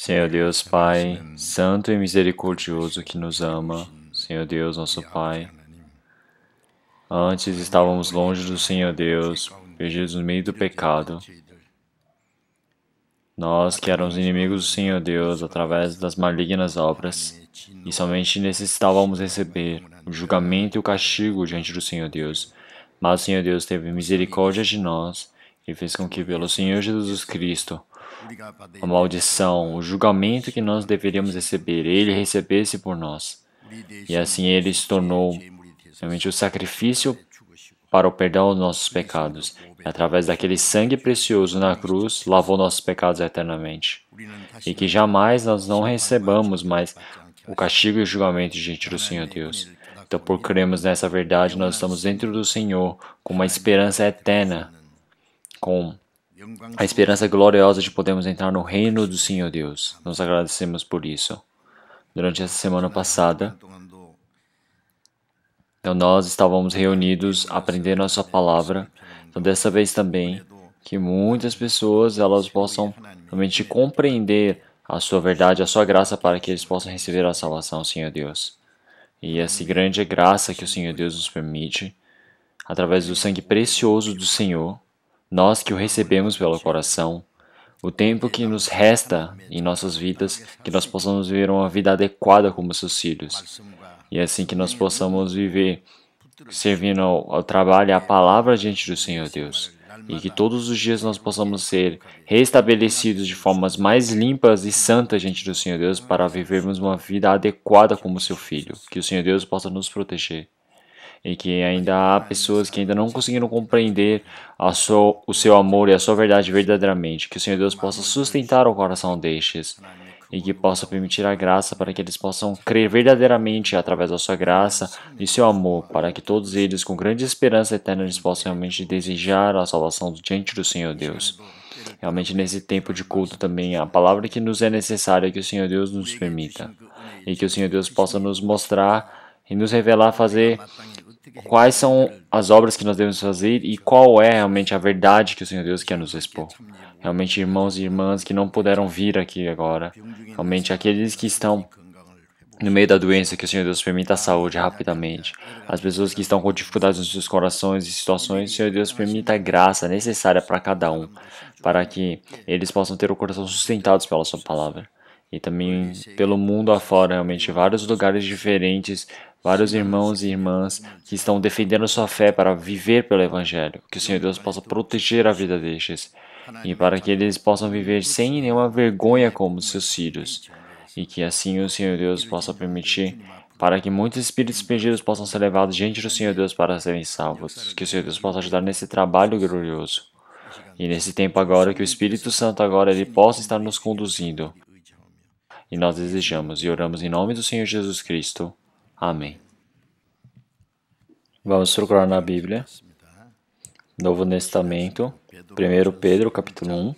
Senhor Deus Pai, santo e misericordioso que nos ama, Senhor Deus nosso Pai, antes estávamos longe do Senhor Deus, perdidos no meio do pecado. Nós que éramos inimigos do Senhor Deus através das malignas obras, e somente necessitávamos receber o julgamento e o castigo diante do Senhor Deus. Mas o Senhor Deus teve misericórdia de nós e fez com que pelo Senhor Jesus Cristo a maldição, o julgamento que nós deveríamos receber, Ele recebesse por nós. E assim Ele se tornou realmente o sacrifício para o perdão dos nossos pecados. E através daquele sangue precioso na cruz, lavou nossos pecados eternamente. E que jamais nós não recebamos mais o castigo e o julgamento diante do Senhor Deus. Então, por crermos nessa verdade, nós estamos dentro do Senhor, com uma esperança eterna, com a esperança gloriosa de podermos entrar no reino do Senhor Deus. Nós agradecemos por isso. Durante essa semana passada, então nós estávamos reunidos aprendendo a sua palavra. Então dessa vez também, que muitas pessoas elas possam realmente compreender a sua verdade, a sua graça, para que eles possam receber a salvação, Senhor Deus. E essa grande graça que o Senhor Deus nos permite, através do sangue precioso do Senhor, nós que o recebemos pelo coração, o tempo que nos resta em nossas vidas, que nós possamos viver uma vida adequada como seus filhos. E assim que nós possamos viver servindo ao trabalho e à palavra diante do Senhor Deus. E que todos os dias nós possamos ser restabelecidos de formas mais limpas e santas diante do Senhor Deus para vivermos uma vida adequada como seu filho. Que o Senhor Deus possa nos proteger. E que ainda há pessoas que ainda não conseguiram compreender o seu amor e a sua verdade verdadeiramente. Que o Senhor Deus possa sustentar o coração destes e que possa permitir a graça para que eles possam crer verdadeiramente através da sua graça e seu amor, para que todos eles, com grande esperança eterna, eles possam realmente desejar a salvação diante do Senhor Deus. Realmente nesse tempo de culto também, a palavra que nos é necessária, que o Senhor Deus nos permita. E que o Senhor Deus possa nos mostrar e nos revelar, fazer quais são as obras que nós devemos fazer e qual é realmente a verdade que o Senhor Deus quer nos expor. Realmente, irmãos e irmãs que não puderam vir aqui agora, realmente aqueles que estão no meio da doença, que o Senhor Deus permita a saúde rapidamente. As pessoas que estão com dificuldades nos seus corações e situações, o Senhor Deus permita a graça necessária para cada um, para que eles possam ter o coração sustentados pela sua palavra. E também pelo mundo afora, realmente, vários lugares diferentes, vários irmãos e irmãs que estão defendendo sua fé para viver pelo Evangelho. Que o Senhor Deus possa proteger a vida destes e para que eles possam viver sem nenhuma vergonha como seus filhos. E que assim o Senhor Deus possa permitir para que muitos espíritos perdidos possam ser levados diante do Senhor Deus para serem salvos. Que o Senhor Deus possa ajudar nesse trabalho glorioso. E nesse tempo agora, que o Espírito Santo agora ele possa estar nos conduzindo. E nós desejamos e oramos em nome do Senhor Jesus Cristo. Amém. Vamos procurar na Bíblia, Novo Testamento, 1 Pedro, capítulo 1.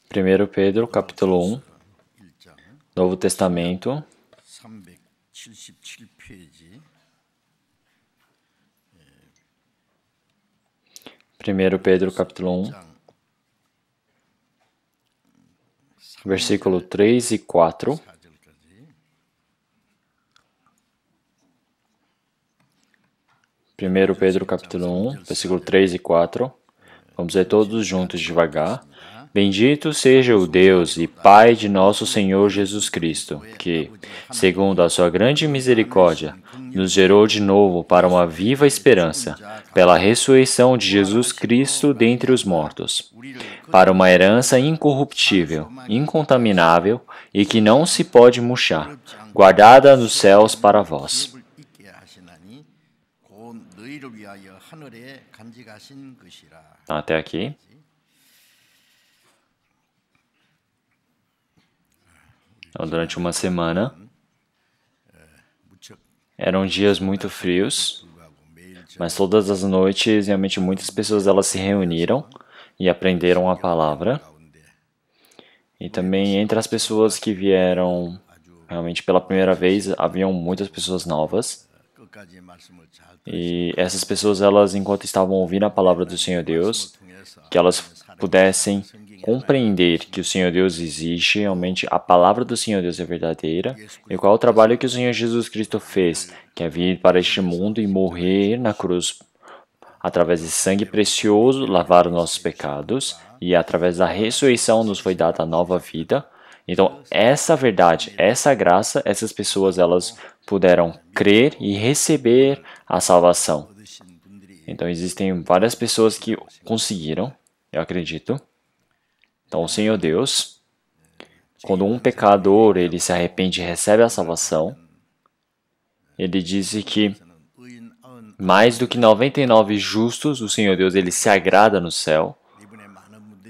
Primeiro Pedro, capítulo 1, Novo Testamento, 1 Pedro, capítulo 1, versículo 3 e 4. 1 Pedro, capítulo 1, versículo 3 e 4. Vamos ler todos juntos devagar. Bendito seja o Deus e Pai de nosso Senhor Jesus Cristo, que, segundo a sua grande misericórdia, nos gerou de novo para uma viva esperança, pela ressurreição de Jesus Cristo dentre os mortos, para uma herança incorruptível, incontaminável e que não se pode murchar, guardada nos céus para vós. Até aqui. Então, durante uma semana, eram dias muito frios, mas todas as noites, realmente muitas pessoas elas se reuniram e aprenderam a palavra. E também entre as pessoas que vieram realmente pela primeira vez, haviam muitas pessoas novas. E essas pessoas, elas, enquanto estavam ouvindo a palavra do Senhor Deus, que elas pudessem compreender que o Senhor Deus existe, realmente a palavra do Senhor Deus é verdadeira, e qual é o trabalho que o Senhor Jesus Cristo fez, que é vir para este mundo e morrer na cruz através de sangue precioso, lavar os nossos pecados, e através da ressurreição nos foi dada a nova vida. Então, essa verdade, essa graça, essas pessoas, elas puderam crer e receber a salvação. Então, existem várias pessoas que conseguiram, eu acredito. Então, o Senhor Deus, quando um pecador, ele se arrepende e recebe a salvação, ele diz que mais do que 99 justos, o Senhor Deus, ele se agrada no céu.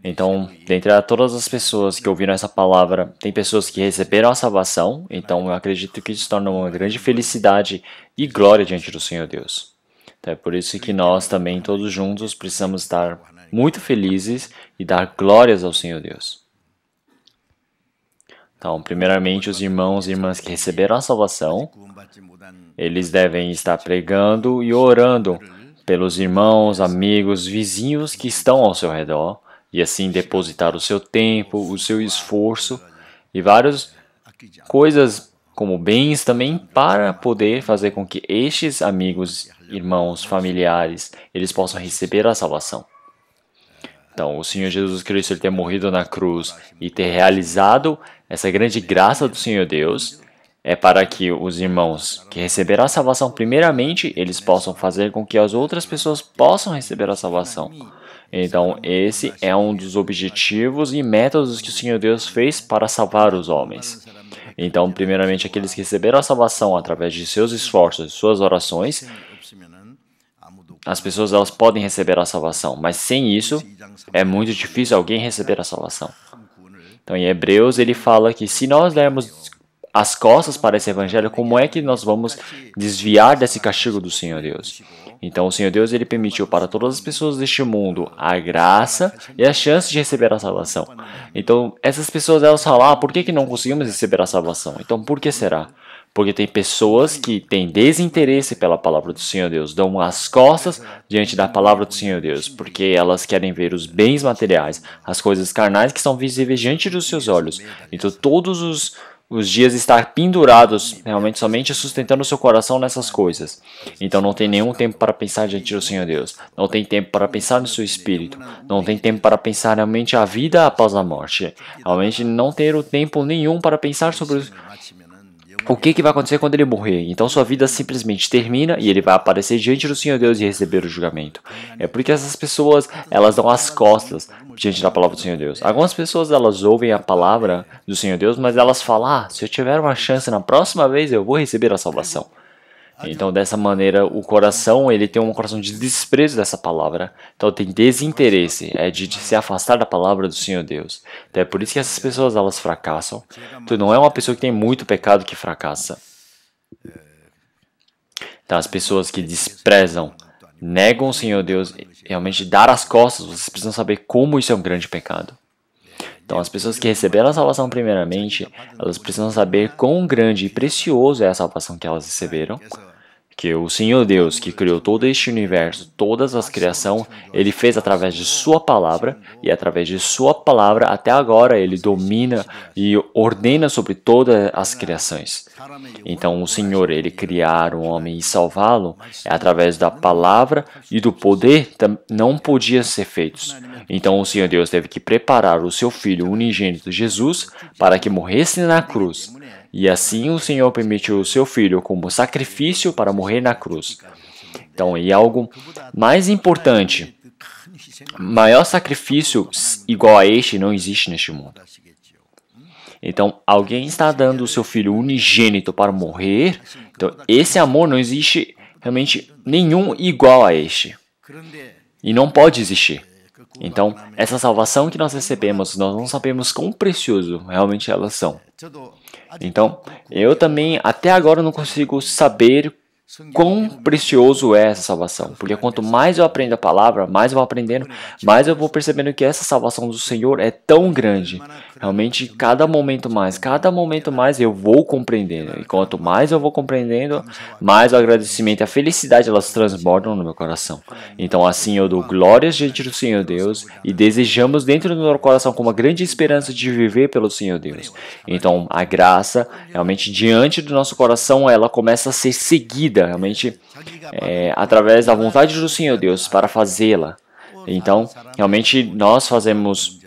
Então, dentre todas as pessoas que ouviram essa palavra, tem pessoas que receberam a salvação. Então, eu acredito que isso torna uma grande felicidade e glória diante do Senhor Deus. Então, é por isso que nós também, todos juntos, precisamos estar muito felizes e dar glórias ao Senhor Deus. Então, primeiramente, os irmãos e irmãs que receberam a salvação, eles devem estar pregando e orando pelos irmãos, amigos, vizinhos que estão ao seu redor, e assim depositar o seu tempo, o seu esforço e várias coisas como bens também para poder fazer com que estes amigos, irmãos, familiares, eles possam receber a salvação. Então, o Senhor Jesus Cristo ele ter morrido na cruz e ter realizado essa grande graça do Senhor Deus é para que os irmãos que receberam a salvação primeiramente, eles possam fazer com que as outras pessoas possam receber a salvação. Então, esse é um dos objetivos e métodos que o Senhor Deus fez para salvar os homens. Então, primeiramente, aqueles que receberam a salvação através de seus esforços, suas orações, as pessoas elas podem receber a salvação, mas sem isso, é muito difícil alguém receber a salvação. Então, em Hebreus, ele fala que se nós dermos as costas para esse evangelho, como é que nós vamos desviar desse castigo do Senhor Deus? Então, o Senhor Deus ele permitiu para todas as pessoas deste mundo a graça e a chance de receber a salvação. Então, essas pessoas elas falam, por que não conseguimos receber a salvação? Então, por que será? Porque tem pessoas que têm desinteresse pela palavra do Senhor Deus, dão as costas diante da palavra do Senhor Deus, porque elas querem ver os bens materiais, as coisas carnais que são visíveis diante dos seus olhos. Então, todos os dias estar pendurados, realmente somente sustentando o seu coração nessas coisas. Então não tem nenhum tempo para pensar diante do Senhor Deus. Não tem tempo para pensar no seu espírito. Não tem tempo para pensar realmente a vida após a morte. Realmente não ter o tempo nenhum para pensar sobre o que vai acontecer quando ele morrer. Então sua vida simplesmente termina e ele vai aparecer diante do Senhor Deus e receber o julgamento. É porque essas pessoas, elas dão as costas diante da palavra do Senhor Deus. Algumas pessoas, elas ouvem a palavra do Senhor Deus, mas elas falam, se eu tiver uma chance na próxima vez, eu vou receber a salvação. Então, dessa maneira, o coração, ele tem um coração de desprezo dessa palavra. Então, tem desinteresse, de se afastar da palavra do Senhor Deus. Então, é por isso que essas pessoas, elas fracassam. Então, não é uma pessoa que tem muito pecado que fracassa. Então, as pessoas que desprezam, negam o Senhor Deus, realmente dar as costas, vocês precisam saber como isso é um grande pecado. Então, as pessoas que receberam a salvação primeiramente, elas precisam saber quão grande e precioso é a salvação que elas receberam. Que o Senhor Deus, que criou todo este universo, todas as criações, Ele fez através de Sua palavra, e através de Sua palavra, até agora, Ele domina e ordena sobre todas as criações. Então, o Senhor, Ele criar o homem e salvá-lo, através da palavra e do poder, não podia ser feitos. Então, o Senhor Deus teve que preparar o seu Filho unigênito Jesus para que morresse na cruz. E assim o Senhor permitiu o seu Filho como sacrifício para morrer na cruz. Então, e algo mais importante, maior sacrifício igual a este não existe neste mundo. Então, alguém está dando o seu Filho unigênito para morrer, então esse amor não existe realmente nenhum igual a este. E não pode existir. Então, essa salvação que nós recebemos, nós não sabemos quão precioso realmente elas são. Então, eu também, até agora, não consigo saber quão precioso é essa salvação. Porque quanto mais eu aprendo a palavra, mais eu vou aprendendo, mais eu vou percebendo que essa salvação do Senhor é tão grande. realmente cada momento mais eu vou compreendendo. E quanto mais eu vou compreendendo, mais o agradecimento e a felicidade elas transbordam no meu coração. Então assim eu dou glórias diante do Senhor Deus e desejamos dentro do meu coração com uma grande esperança de viver pelo Senhor Deus. Então a graça realmente diante do nosso coração ela começa a ser seguida realmente através da vontade do Senhor Deus para fazê-la. Então realmente nós fazemos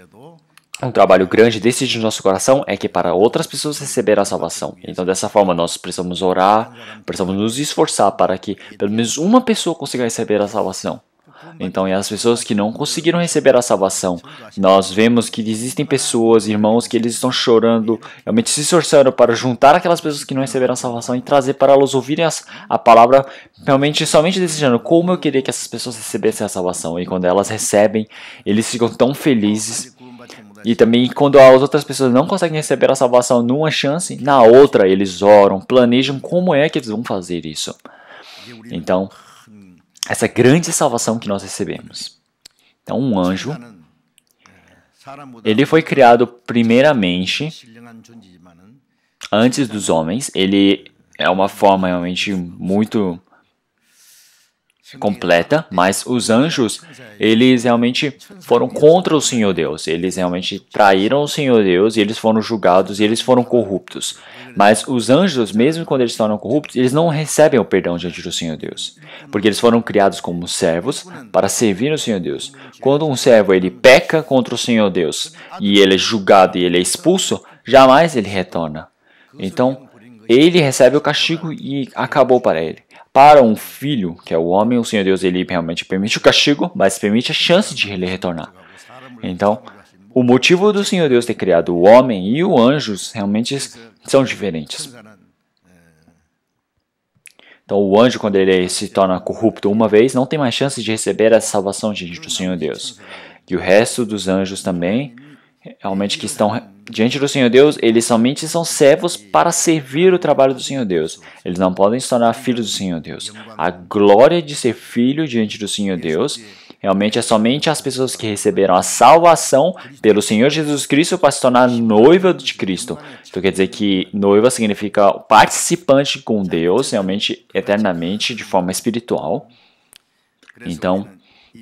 um trabalho grande desse de nosso coração é que para outras pessoas receberem a salvação. Então, dessa forma, nós precisamos orar, precisamos nos esforçar para que pelo menos uma pessoa consiga receber a salvação. Então, e as pessoas que não conseguiram receber a salvação, nós vemos que existem pessoas, irmãos, que eles estão chorando, realmente se esforçando para juntar aquelas pessoas que não receberam a salvação e trazer para elas ouvirem a palavra, realmente somente desejando como eu queria que essas pessoas recebessem a salvação. E quando elas recebem, eles ficam tão felizes. E também quando as outras pessoas não conseguem receber a salvação numa chance, na outra eles oram, planejam como é que eles vão fazer isso. Então, essa grande salvação que nós recebemos. Então, um anjo, ele foi criado primeiramente antes dos homens. Ele é uma forma realmente muito completa, mas os anjos, eles realmente foram contra o Senhor Deus, eles realmente traíram o Senhor Deus e eles foram julgados e eles foram corruptos. Mas os anjos, mesmo quando eles se tornam corruptos, eles não recebem o perdão diante do Senhor Deus, porque eles foram criados como servos para servir o Senhor Deus. Quando um servo ele peca contra o Senhor Deus e ele é julgado e ele é expulso, jamais ele retorna. Então, ele recebe o castigo e acabou para ele. Para um filho, que é o homem, o Senhor Deus ele realmente permite o castigo, mas permite a chance de ele retornar. Então, o motivo do Senhor Deus ter criado o homem e os anjos realmente são diferentes. Então, o anjo, quando ele se torna corrupto uma vez, não tem mais chance de receber a salvação diante do Senhor Deus. E o resto dos anjos também, realmente que estão diante do Senhor Deus, eles somente são servos para servir o trabalho do Senhor Deus. Eles não podem se tornar filhos do Senhor Deus. A glória de ser filho diante do Senhor Deus realmente é somente as pessoas que receberam a salvação pelo Senhor Jesus Cristo para se tornar noiva de Cristo. Então quer dizer que noiva significa participante com Deus, realmente eternamente, de forma espiritual. Então,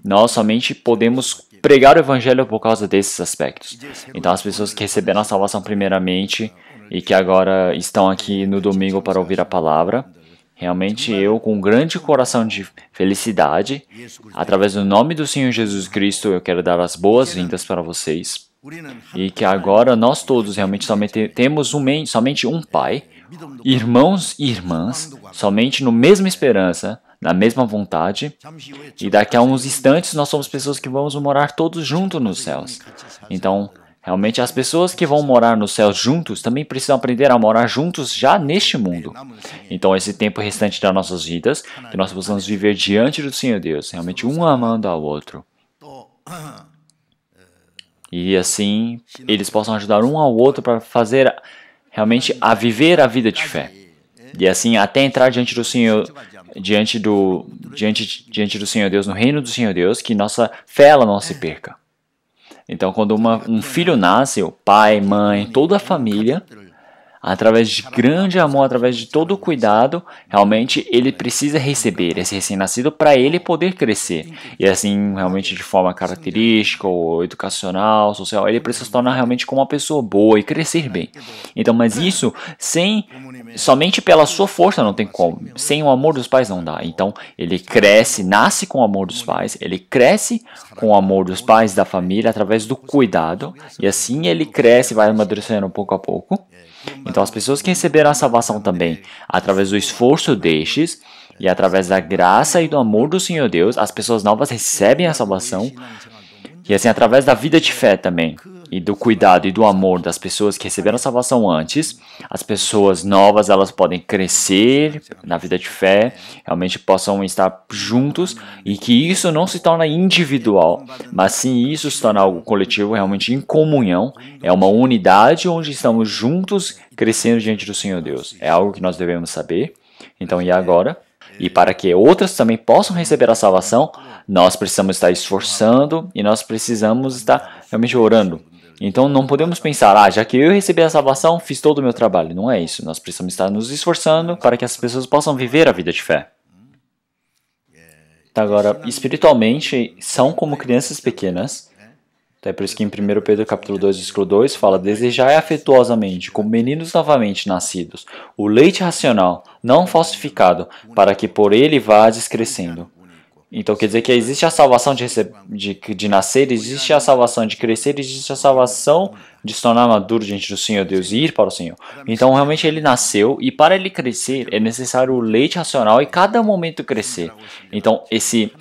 nós somente podemos pregar o evangelho por causa desses aspectos. Então as pessoas que receberam a salvação primeiramente e que agora estão aqui no domingo para ouvir a palavra, realmente eu com um grande coração de felicidade, através do nome do Senhor Jesus Cristo, eu quero dar as boas-vindas para vocês. E que agora nós todos realmente somente temos somente um Pai, irmãos e irmãs, somente no mesma esperança, na mesma vontade, e daqui a uns instantes nós somos pessoas que vamos morar todos juntos nos céus. Então, realmente as pessoas que vão morar nos céus juntos também precisam aprender a morar juntos já neste mundo. Então, esse tempo restante das nossas vidas, que nós possamos viver diante do Senhor Deus, realmente um amando ao outro. E assim, eles possam ajudar um ao outro para fazer realmente a viver a vida de fé. E assim, até entrar diante do Senhor, diante do Senhor Deus, no reino do Senhor Deus, que nossa fé ela não se perca. Então, quando um filho nasce, o pai, mãe, toda a família, através de grande amor, através de todo o cuidado, realmente ele precisa receber esse recém-nascido para ele poder crescer. E assim, realmente de forma característica, ou educacional, social, ele precisa se tornar realmente como uma pessoa boa e crescer bem. Então, mas isso somente pela sua força não tem como. Sem o amor dos pais não dá. Então, ele cresce, nasce com o amor dos pais, ele cresce com o amor dos pais, da família, através do cuidado, e assim ele cresce e vai amadurecendo pouco a pouco. Então, as pessoas que receberam a salvação também, através do esforço destes, e através da graça e do amor do Senhor Deus, as pessoas novas recebem a salvação, e assim, através da vida de fé também, e do cuidado e do amor das pessoas que receberam a salvação antes, as pessoas novas, elas podem crescer na vida de fé, realmente possam estar juntos, e que isso não se torna individual, mas sim isso se torna algo coletivo, realmente em comunhão, é uma unidade onde estamos juntos crescendo diante do Senhor Deus. É algo que nós devemos saber. Então, e agora? E para que outras também possam receber a salvação, nós precisamos estar esforçando e nós precisamos estar realmente orando. Então não podemos pensar, já que eu recebi a salvação, fiz todo o meu trabalho. Não é isso. Nós precisamos estar nos esforçando para que as pessoas possam viver a vida de fé. Então, agora, espiritualmente, são como crianças pequenas. É por isso que em 1 Pedro capítulo 2, versículo 2 fala: desejai afetuosamente, como meninos novamente nascidos, o leite racional, não falsificado, para que por ele vades crescendo. Então quer dizer que existe a salvação de nascer, existe a salvação de crescer, existe a salvação de se tornar maduro diante do Senhor Deus e ir para o Senhor. Então realmente ele nasceu e para ele crescer é necessário o leite racional e cada momento crescer. Então esse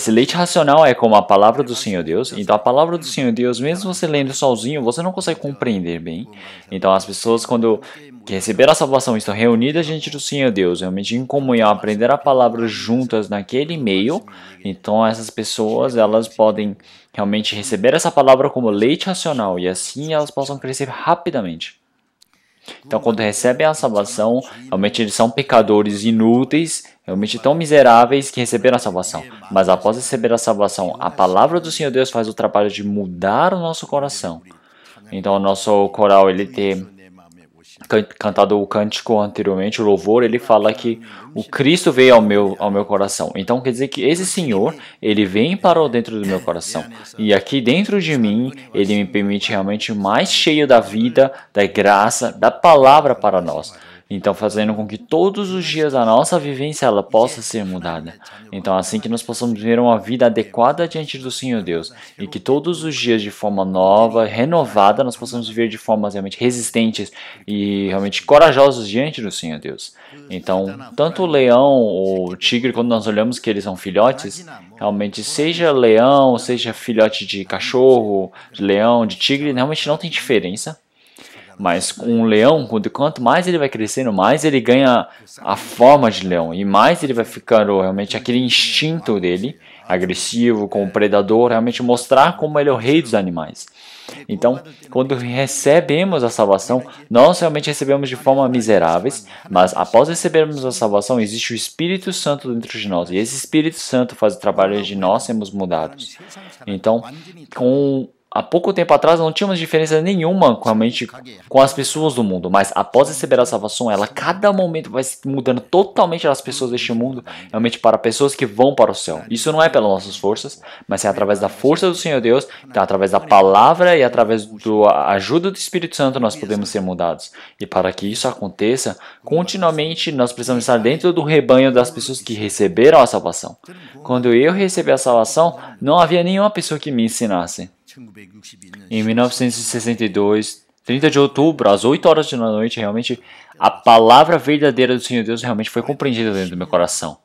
leite racional é como a palavra do Senhor Deus. Então a palavra do Senhor Deus, mesmo você lendo sozinho, você não consegue compreender bem. Então as pessoas quando que receberam a salvação estão reunidas diante do Senhor Deus, realmente em comunhão, aprender a palavra juntas naquele meio. Então essas pessoas elas podem realmente receber essa palavra como leite racional e assim elas possam crescer rapidamente. Então quando recebem a salvação, realmente eles são pecadores inúteis, realmente tão miseráveis que receberam a salvação. Mas após receber a salvação, a palavra do Senhor Deus faz o trabalho de mudar o nosso coração. Então o nosso coral ele tem cantado o cântico anteriormente, o louvor, ele fala que o Cristo veio ao meu coração. Então quer dizer que esse Senhor, ele vem para dentro do meu coração. E aqui dentro de mim, ele me permite realmente mais cheio da vida, da graça, da palavra para nós. Então fazendo com que todos os dias a nossa vivência ela possa ser mudada. Então assim que nós possamos viver uma vida adequada diante do Senhor Deus e que todos os dias de forma nova, renovada, nós possamos viver de formas realmente resistentes e realmente corajosos diante do Senhor Deus. Então tanto o leão ou o tigre, quando nós olhamos que eles são filhotes, realmente seja leão, seja filhote de cachorro, de leão, de tigre, realmente não tem diferença. Mas com um leão, quanto mais ele vai crescendo, mais ele ganha a forma de leão. E mais ele vai ficando realmente aquele instinto dele, agressivo, como predador, realmente mostrar como ele é o rei dos animais. Então, quando recebemos a salvação, nós realmente recebemos de forma miseráveis, mas após recebermos a salvação, existe o Espírito Santo dentro de nós. E esse Espírito Santo faz o trabalho de nós sermos mudados. Então, há pouco tempo atrás não tínhamos diferença nenhuma realmente com as pessoas do mundo, mas após receber a salvação, ela cada momento vai mudando totalmente as pessoas deste mundo, realmente para pessoas que vão para o céu. Isso não é pelas nossas forças, mas é através da força do Senhor Deus, então, através da palavra e através da ajuda do Espírito Santo nós podemos ser mudados. E para que isso aconteça, continuamente nós precisamos estar dentro do rebanho das pessoas que receberam a salvação. Quando eu recebi a salvação, não havia nenhuma pessoa que me ensinasse. Em 1962, 30 de outubro, às 8 horas da noite, realmente a palavra verdadeira do Senhor Deus realmente foi compreendida dentro do meu coração.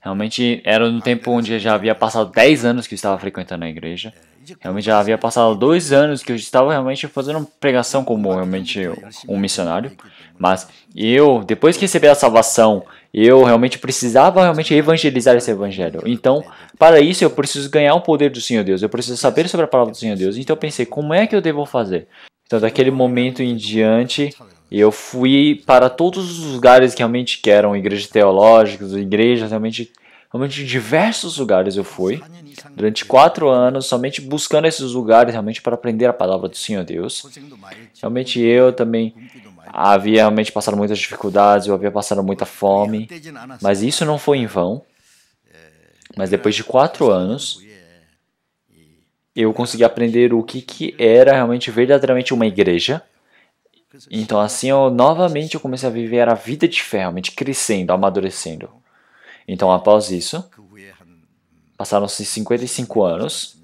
Realmente era no tempo onde já havia passado 10 anos que eu estava frequentando a igreja. Realmente já havia passado 2 anos que eu estava realmente fazendo pregação como realmente um missionário. Mas eu, depois que recebi a salvação, eu realmente precisava realmente evangelizar esse evangelho. Então, para isso eu preciso ganhar o poder do Senhor Deus. Eu preciso saber sobre a palavra do Senhor Deus. Então eu pensei, como é que eu devo fazer? Então daquele momento em diante, eu fui para todos os lugares que realmente eram igrejas teológicas, igrejas realmente em diversos lugares eu fui. Durante 4 anos, somente buscando esses lugares realmente para aprender a palavra do Senhor Deus. Realmente eu também havia realmente passado muitas dificuldades, eu havia passado muita fome, mas isso não foi em vão. Mas depois de 4 anos, eu consegui aprender o que era realmente verdadeiramente uma igreja. Então assim, novamente eu comecei a viver a vida de fé, realmente crescendo, amadurecendo. Então após isso, passaram-se 55 anos.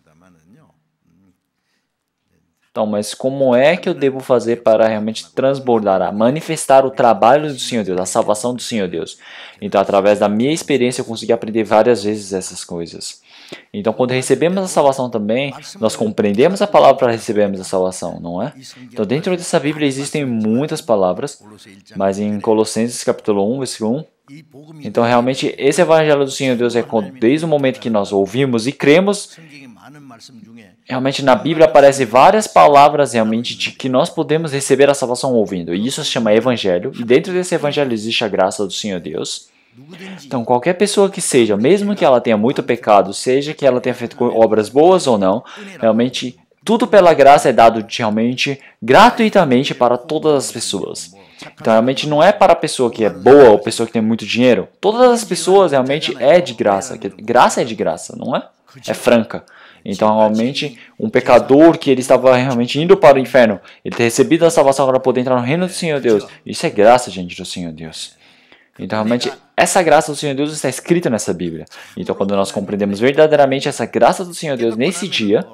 Então, mas como é que eu devo fazer para realmente transbordar, manifestar o trabalho do Senhor Deus, a salvação do Senhor Deus? Então, através da minha experiência, eu consegui aprender várias vezes essas coisas. Então, quando recebemos a salvação também, nós compreendemos a palavra para recebermos a salvação, não é? Então, dentro dessa Bíblia existem muitas palavras, mas em Colossenses capítulo 1, versículo 1, então realmente esse evangelho do Senhor Deus é desde o momento que nós ouvimos e cremos, realmente na Bíblia aparecem várias palavras realmente de que nós podemos receber a salvação ouvindo. E isso se chama evangelho. E dentro desse evangelho existe a graça do Senhor Deus. Então qualquer pessoa que seja, mesmo que ela tenha muito pecado, seja que ela tenha feito obras boas ou não, realmente tudo pela graça é dado realmente gratuitamente para todas as pessoas. Então realmente não é para a pessoa que é boa ou pessoa que tem muito dinheiro. Todas as pessoas realmente é de graça. Graça é de graça, não é? É franca. Então realmente um pecador que ele estava realmente indo para o inferno, ele ter recebido a salvação para poder entrar no reino do Senhor Deus. Isso é graça, gente, do Senhor Deus. Então realmente essa graça do Senhor Deus está escrita nessa Bíblia. Então quando nós compreendemos verdadeiramente essa graça do Senhor Deus nesse dia,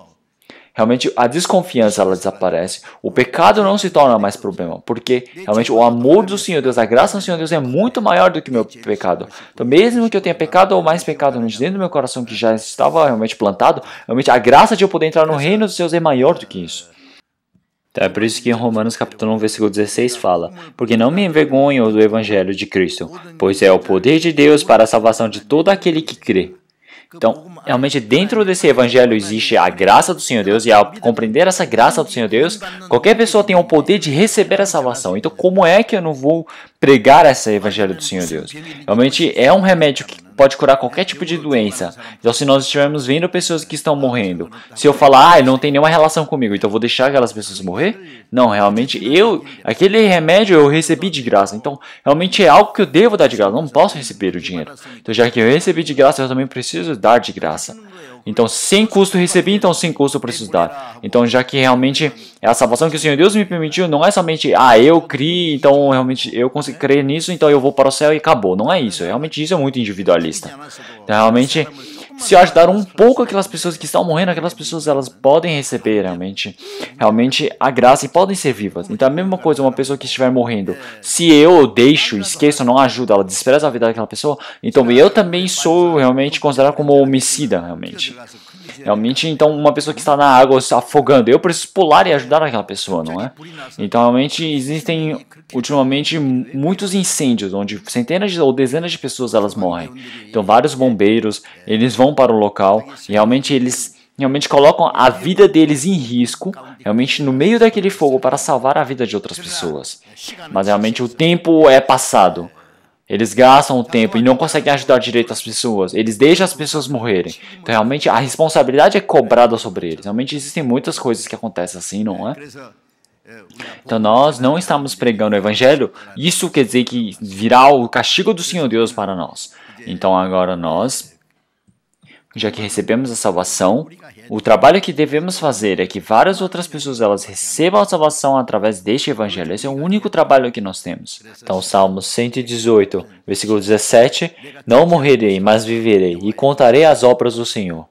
realmente a desconfiança ela desaparece, o pecado não se torna mais problema, porque realmente o amor do Senhor Deus, a graça do Senhor Deus é muito maior do que o meu pecado. Então mesmo que eu tenha pecado ou mais pecado dentro do meu coração que já estava realmente plantado, realmente a graça de eu poder entrar no reino dos céus é maior do que isso. Então é por isso que em Romanos capítulo 1, versículo 16 fala: porque não me envergonho do evangelho de Cristo, pois é o poder de Deus para a salvação de todo aquele que crê. Então, realmente dentro desse evangelho existe a graça do Senhor Deus, e ao compreender essa graça do Senhor Deus, qualquer pessoa tem o poder de receber a salvação. Então, como é que eu não vou pregar esse evangelho do Senhor Deus? Realmente é um remédio que pode curar qualquer tipo de doença. Então, se nós estivermos vendo pessoas que estão morrendo, se eu falar, ele não tem nenhuma relação comigo, então eu vou deixar aquelas pessoas morrer? Não, realmente aquele remédio eu recebi de graça. Então, realmente é algo que eu devo dar de graça. Eu não posso receber o dinheiro. Então, já que eu recebi de graça, eu também preciso dar de graça. Então, sem custo recebi, então sem custo eu preciso dar. Então, já que realmente é a salvação que o Senhor Deus me permitiu, não é somente, eu criei, então realmente eu consigo crer nisso, então eu vou para o céu e acabou. Não é isso. Realmente isso é muito individualista. Então, realmente, se eu ajudar um pouco aquelas pessoas que estão morrendo, aquelas pessoas elas podem receber realmente a graça e podem ser vivas. Então, a mesma coisa, uma pessoa que estiver morrendo, se eu deixo, esqueço, não ajudo, ela despreza a vida daquela pessoa, então eu também sou realmente considerado como homicida, realmente. Realmente, então, uma pessoa que está na água se afogando, eu preciso pular e ajudar aquela pessoa, não é? Então, realmente, existem, ultimamente, muitos incêndios, onde centenas ou dezenas de pessoas elas morrem. Então, vários bombeiros, eles vão para o local e realmente eles colocam a vida deles em risco, realmente no meio daquele fogo para salvar a vida de outras pessoas. Mas, realmente, o tempo é passado. Eles gastam o tempo e não conseguem ajudar direito as pessoas. Eles deixam as pessoas morrerem. Então, realmente, a responsabilidade é cobrada sobre eles. Realmente, existem muitas coisas que acontecem assim, não é? Então, nós não estamos pregando o evangelho. Isso quer dizer que virá o castigo do Senhor Deus para nós. Então, agora nós, já que recebemos a salvação, o trabalho que devemos fazer é que várias outras pessoas elas recebam a salvação através deste evangelho. Esse é o único trabalho que nós temos. Então, Salmos 118, versículo 17: não morrerei, mas viverei, e contarei as obras do Senhor.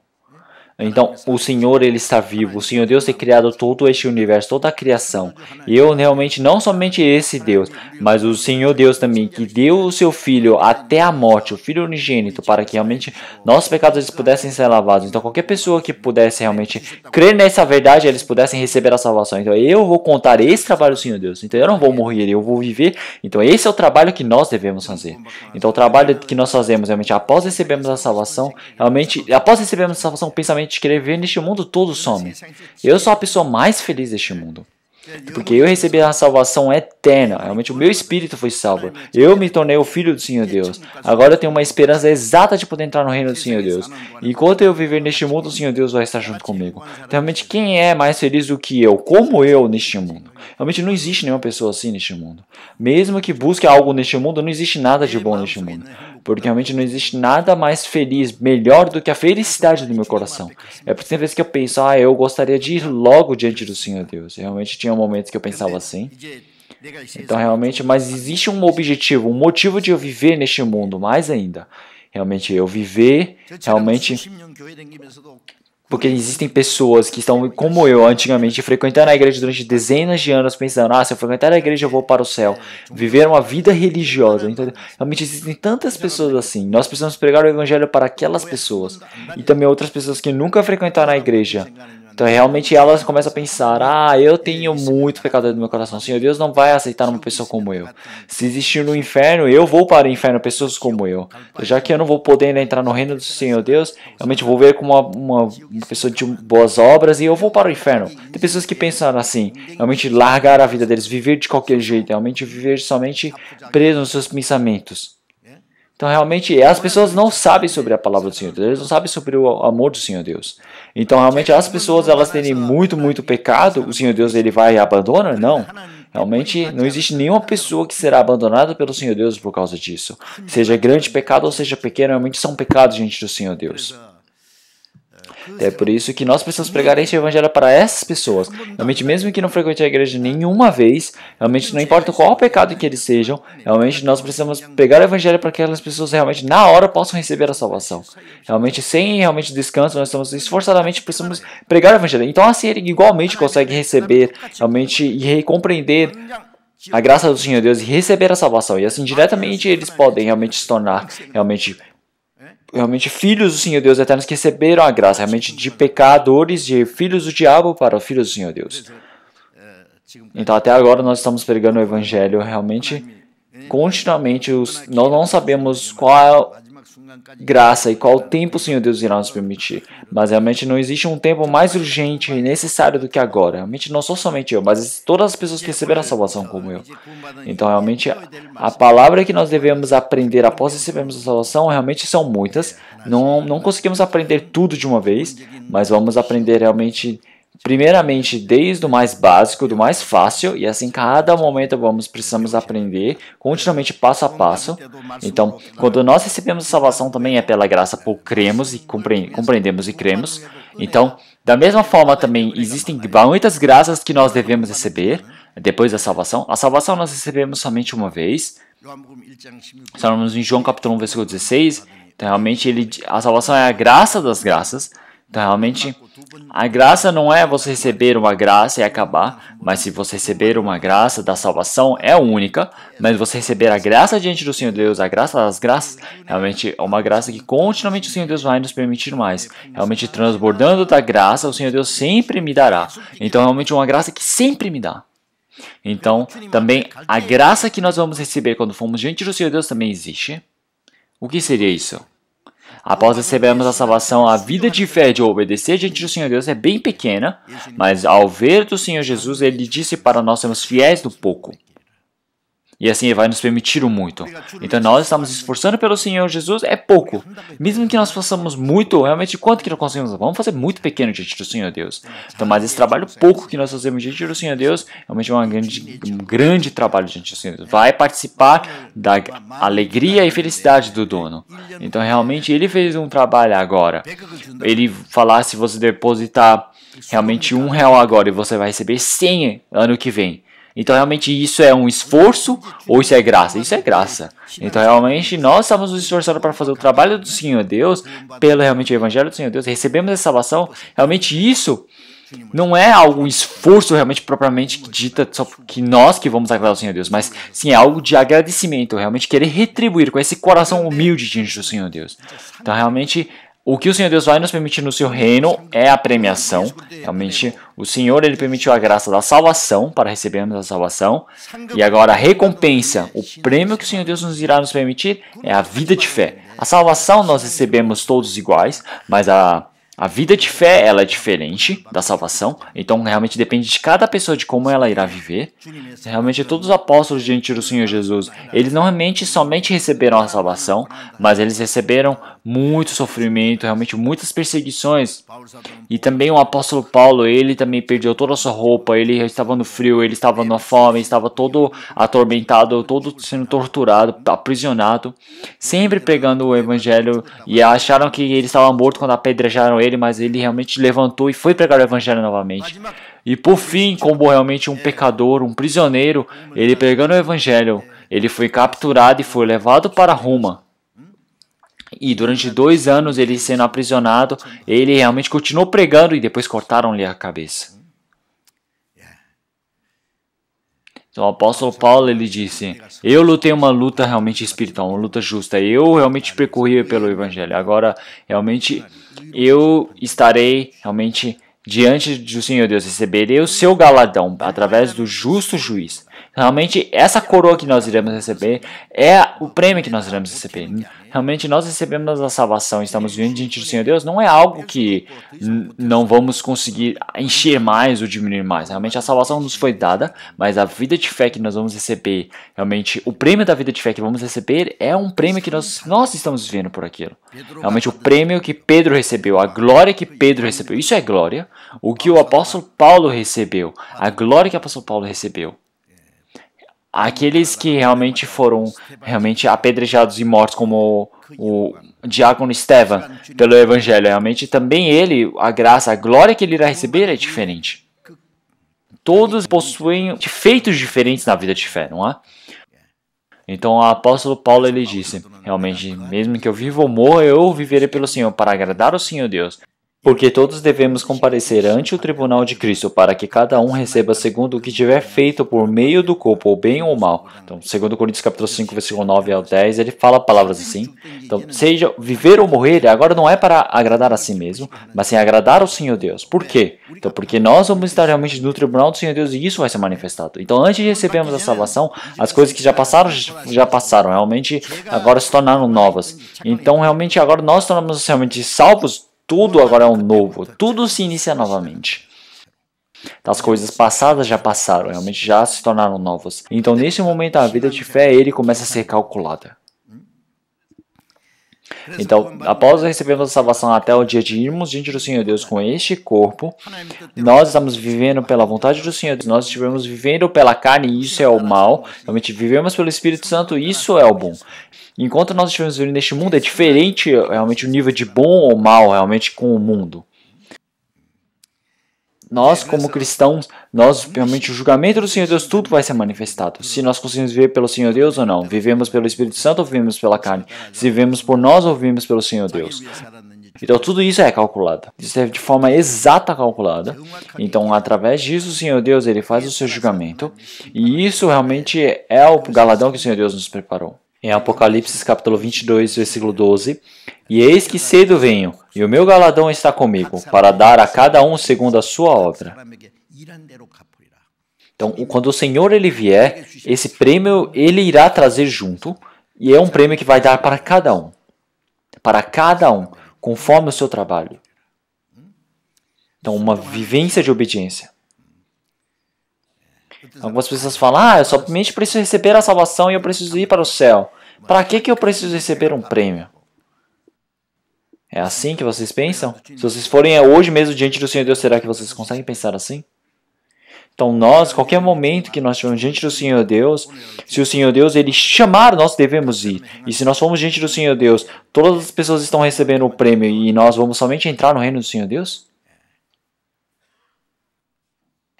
Então, o Senhor, Ele está vivo. O Senhor Deus tem criado todo este universo, toda a criação. E eu realmente, não somente esse Deus, mas o Senhor Deus também, que deu o seu Filho até a morte, o Filho unigênito, para que realmente nossos pecados eles pudessem ser lavados. Então, qualquer pessoa que pudesse realmente crer nessa verdade, eles pudessem receber a salvação. Então, eu vou contar esse trabalho do Senhor Deus. Então, eu não vou morrer, eu vou viver. Então, esse é o trabalho que nós devemos fazer. Então, o trabalho que nós fazemos, realmente, após recebermos a salvação, realmente, após recebermos a salvação, o pensamento de querer ver neste mundo todo some. Eu sou a pessoa mais feliz deste mundo. Porque eu recebi a salvação eterna. Realmente o meu espírito foi salvo. Eu me tornei o filho do Senhor Deus. Agora eu tenho uma esperança exata de poder entrar no reino do Senhor Deus. E enquanto eu viver neste mundo, o Senhor Deus vai estar junto comigo. Então, realmente quem é mais feliz do que eu? Como eu neste mundo? Realmente não existe nenhuma pessoa assim neste mundo. Mesmo que busque algo neste mundo, não existe nada de bom neste mundo. Porque realmente não existe nada mais feliz, melhor do que a felicidade do meu coração. É por sempre que eu penso, eu gostaria de ir logo diante do Senhor Deus. Realmente tinha momentos que eu pensava assim. Então realmente, mas existe um objetivo, um motivo de eu viver neste mundo, mais ainda. Realmente eu viver, realmente... Porque existem pessoas que estão, como eu, antigamente, frequentando a igreja durante dezenas de anos, pensando, se eu frequentar a igreja eu vou para o céu. Viver uma vida religiosa. Então, realmente existem tantas pessoas assim. Nós precisamos pregar o evangelho para aquelas pessoas. E também outras pessoas que nunca frequentaram a igreja. Então, realmente, elas começam a pensar, eu tenho muito pecado no meu coração. O Senhor Deus não vai aceitar uma pessoa como eu. Se existir no inferno, eu vou para o inferno, pessoas como eu. Já que eu não vou poder entrar no reino do Senhor Deus, realmente vou ver como uma pessoa de boas obras e eu vou para o inferno. Tem pessoas que pensam assim, realmente largar a vida deles, viver de qualquer jeito, realmente viver somente preso nos seus pensamentos. Então, realmente, as pessoas não sabem sobre a palavra do Senhor Deus, eles não sabem sobre o amor do Senhor Deus. Então, realmente, as pessoas, elas terem muito pecado, o Senhor Deus, ele vai e abandona? Não. Realmente, não existe nenhuma pessoa que será abandonada pelo Senhor Deus por causa disso. Seja grande pecado ou seja pequeno, realmente são pecados diante do Senhor Deus. É por isso que nós precisamos pregar esse evangelho para essas pessoas. Realmente, mesmo que não frequente a igreja nenhuma vez, realmente não importa qual pecado que eles sejam, realmente nós precisamos pregar o evangelho para que aquelas pessoas realmente na hora possam receber a salvação. Realmente, sem realmente descanso, nós estamos esforçadamente precisamos pregar o evangelho. Então, assim, ele igualmente consegue receber realmente e compreender a graça do Senhor Deus e receber a salvação. E assim, diretamente eles podem realmente se tornar realmente filhos do Senhor Deus eternos que receberam a graça, realmente de pecadores, de filhos do diabo para os filhos do Senhor Deus. Então até agora nós estamos pregando o evangelho realmente continuamente, nós não sabemos qual graça e qual tempo o Senhor Deus irá nos permitir, mas realmente não existe um tempo mais urgente e necessário do que agora. Realmente não sou somente eu, mas todas as pessoas que receberam a salvação como eu. Então realmente a palavra que nós devemos aprender após recebermos a salvação realmente são muitas. Não conseguimos aprender tudo de uma vez, mas vamos aprender realmente primeiramente desde o mais básico, do mais fácil, e assim cada momento precisamos aprender continuamente passo a passo. Então, quando nós recebemos a salvação também é pela graça por cremos e compreendemos e cremos. Então, da mesma forma também existem muitas graças que nós devemos receber depois da salvação. A salvação nós recebemos somente uma vez. Estamos em João capítulo 1, versículo 16. Então, realmente a salvação é a graça das graças. Então, realmente, a graça não é você receber uma graça e acabar, mas se você receber uma graça da salvação, é única, mas você receber a graça diante do Senhor Deus, a graça das graças, realmente é uma graça que continuamente o Senhor Deus vai nos permitir mais. Realmente, transbordando da graça, o Senhor Deus sempre me dará. Então, realmente, uma graça que sempre me dá. Então, também, a graça que nós vamos receber quando formos diante do Senhor Deus também existe. O que seria isso? Após recebermos a salvação, a vida de fé de obedecer diante do Senhor Deus é bem pequena, mas ao ver do Senhor Jesus, Ele disse para nós sermos fiéis no pouco. E assim Ele vai nos permitir o muito. Então nós estamos esforçando pelo Senhor Jesus, é pouco. Mesmo que nós façamos muito, realmente quanto que nós conseguimos? Vamos fazer muito pequeno diante do Senhor Deus. Então, mas esse trabalho pouco que nós fazemos diante do Senhor Deus, realmente é um grande trabalho diante do Senhor Deus. Vai participar da alegria e felicidade do dono. Então realmente Ele fez um trabalho agora. Ele falar se você depositar realmente R$1 agora e você vai receber 100 ano que vem. Então, realmente, isso é um esforço ou isso é graça? Isso é graça. Então, realmente, nós estamos nos esforçando para fazer o trabalho do Senhor Deus, pelo realmente o Evangelho do Senhor Deus, recebemos essa salvação. Realmente, isso não é algum esforço realmente propriamente dita só que nós que vamos agradar ao Senhor Deus, mas sim é algo de agradecimento, realmente querer retribuir com esse coração humilde diante do Senhor Deus. Então, realmente, o que o Senhor Deus vai nos permitir no seu reino é a premiação. Realmente, o Senhor ele permitiu a graça da salvação para recebermos a salvação. E agora a recompensa, o prêmio que o Senhor Deus nos irá nos permitir é a vida de fé. A salvação nós recebemos todos iguais, mas a vida de fé ela é diferente da salvação, então realmente depende de cada pessoa de como ela irá viver. Realmente todos os apóstolos diante do Senhor Jesus, eles não realmente somente receberam a salvação, mas eles receberam muito sofrimento, realmente muitas perseguições. E também o apóstolo Paulo, ele também perdeu toda a sua roupa, ele estava no frio, ele estava na fome, estava todo atormentado, todo sendo torturado, aprisionado, sempre pregando o evangelho, e acharam que ele estava morto quando apedrejaram ele, mas ele realmente levantou e foi pregar o evangelho novamente. E por fim, como realmente um pecador, um prisioneiro, ele pregando o evangelho, ele foi capturado e foi levado para Roma. E durante 2 anos ele sendo aprisionado, ele realmente continuou pregando e depois cortaram-lhe a cabeça. Então o apóstolo Paulo ele disse: eu lutei uma luta realmente espiritual, uma luta justa. Eu realmente percorri pelo evangelho. Agora realmente eu estarei realmente diante do Senhor Deus, receberei o seu galardão através do justo juiz. Realmente, essa coroa que nós iremos receber é o prêmio que nós iremos receber. Realmente, nós recebemos a salvação e estamos vivendo diante do Senhor Deus, não é algo que não vamos conseguir encher mais ou diminuir mais. Realmente, a salvação nos foi dada, mas a vida de fé que nós vamos receber, realmente, o prêmio da vida de fé que vamos receber é um prêmio que nós estamos vivendo por aquilo. Realmente, o prêmio que Pedro recebeu, a glória que Pedro recebeu, isso é glória. O que o apóstolo Paulo recebeu, a glória que o apóstolo Paulo recebeu. Aqueles que realmente foram apedrejados e mortos, como o diácono Estevam, pelo evangelho, realmente também ele, a graça, a glória que ele irá receber é diferente. Todos possuem feitos diferentes na vida de fé, não é? Então o apóstolo Paulo ele disse, realmente, mesmo que eu viva ou morra, eu viverei pelo Senhor, para agradar ao Senhor Deus. Porque todos devemos comparecer ante o tribunal de Cristo, para que cada um receba segundo o que tiver feito por meio do corpo, ou bem ou mal. Então, 2 Coríntios capítulo 5, versículo 9 ao 10, ele fala palavras assim. Então, seja viver ou morrer, agora não é para agradar a si mesmo, mas sim agradar ao Senhor Deus. Por quê? Então, porque nós vamos estar realmente no tribunal do Senhor Deus e isso vai ser manifestado. Então, antes de recebermos a salvação, as coisas que já passaram, realmente agora se tornaram novas. Então, realmente agora nós tornamos realmente salvos. Tudo agora é um novo, tudo se inicia novamente. As coisas passadas já passaram, realmente já se tornaram novas. Então, nesse momento, a vida de fé, ele começa a ser calculada. Então, após recebermos a salvação até o dia de irmos diante do Senhor Deus com este corpo, nós estamos vivendo pela vontade do Senhor Deus, nós estivemos vivendo pela carne, e isso é o mal. Realmente vivemos pelo Espírito Santo, isso é o bom. Enquanto nós estivermos vivendo neste mundo, é diferente realmente o nível de bom ou mal realmente com o mundo. Nós, como cristãos, realmente o julgamento do Senhor Deus, tudo vai ser manifestado. Se nós conseguimos viver pelo Senhor Deus ou não. Vivemos pelo Espírito Santo ou vivemos pela carne. Se vivemos por nós ou vivemos pelo Senhor Deus. Então tudo isso é calculado. Isso é de forma exata calculada. Então através disso o Senhor Deus ele faz o seu julgamento. E isso realmente é o galardão que o Senhor Deus nos preparou. Em Apocalipse capítulo 22, versículo 12. E eis que cedo venho, e o meu galardão está comigo, para dar a cada um segundo a sua obra. Então, quando o Senhor ele vier, esse prêmio ele irá trazer junto, e é um prêmio que vai dar para cada um. Para cada um, conforme o seu trabalho. Então, uma vivência de obediência. Algumas pessoas falam, eu somente preciso receber a salvação e eu preciso ir para o céu. Para que eu preciso receber um prêmio? É assim que vocês pensam? Se vocês forem hoje mesmo diante do Senhor Deus, será que vocês conseguem pensar assim? Então nós, qualquer momento que nós estivermos diante do Senhor Deus, se o Senhor Deus ele chamar, nós devemos ir. E se nós formos diante do Senhor Deus, todas as pessoas estão recebendo o prêmio e nós vamos somente entrar no reino do Senhor Deus?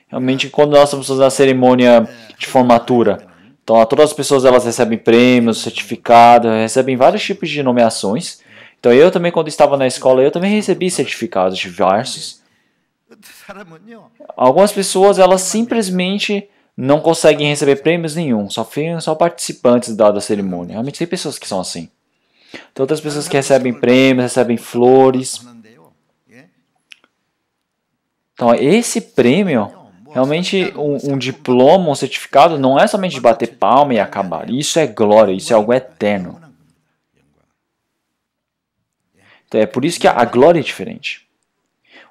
Realmente, quando nós estamos fazendo a cerimônia de formatura, então todas as pessoas elas recebem prêmios, certificados, recebem vários tipos de nomeações. Então eu também, quando estava na escola, eu também recebi certificados diversos. Algumas pessoas elas simplesmente não conseguem receber prêmios nenhum, só participantes da cerimônia. Realmente tem pessoas que são assim. Tem outras pessoas que recebem prêmios, recebem flores. Então esse prêmio, realmente um diploma, um certificado, não é somente de bater palma e acabar. Isso é glória, isso é algo eterno. Então, é por isso que a glória é diferente.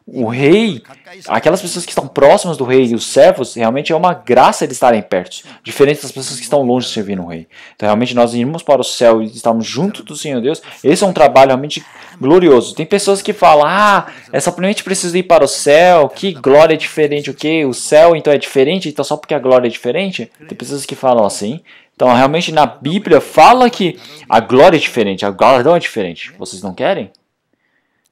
O rei, aquelas pessoas que estão próximas do rei e os servos, realmente é uma graça de estarem perto, diferente das pessoas que estão longe de servir no rei. Então realmente nós irmos para o céu e estamos junto do Senhor Deus, esse é um trabalho realmente glorioso. Tem pessoas que falam, é simplesmente preciso ir para o céu, que glória é diferente, o que? O céu então é diferente, então só porque a glória é diferente? Tem pessoas que falam assim. Então realmente na Bíblia fala que a glória é diferente, a galardão é diferente. Vocês não querem?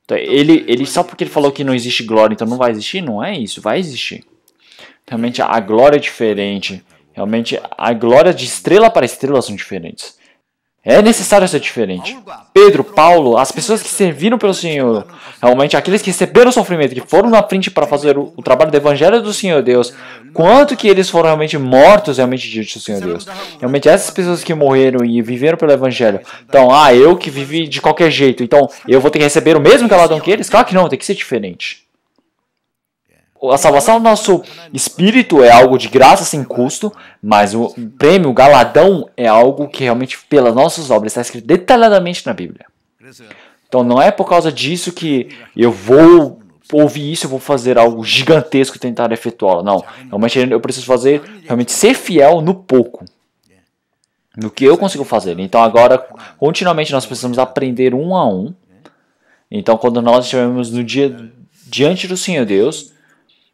Então, ele só porque ele falou que não existe glória, então não vai existir? Não é isso, vai existir. Realmente a glória é diferente. Realmente a glória de estrela para estrela são diferentes. É necessário ser diferente. Pedro, Paulo, as pessoas que serviram pelo Senhor, realmente aqueles que receberam o sofrimento, que foram na frente para fazer o trabalho do Evangelho do Senhor Deus, quanto que eles foram realmente mortos realmente diante do Senhor Deus. Realmente essas pessoas que morreram e viveram pelo Evangelho, então, eu que vivi de qualquer jeito, então eu vou ter que receber o mesmo galardão que eles? Claro que não, tem que ser diferente. A salvação do nosso espírito é algo de graça sem custo, mas o prêmio, o galadão, é algo que realmente pelas nossas obras está escrito detalhadamente na Bíblia. Então não é por causa disso que eu vou ouvir isso, eu vou fazer algo gigantesco e tentar efetuá-lo. Não, realmente eu preciso fazer, realmente ser fiel no pouco, no que eu consigo fazer. Então agora, continuamente nós precisamos aprender um a um. Então quando nós estivermos no dia diante do Senhor Deus,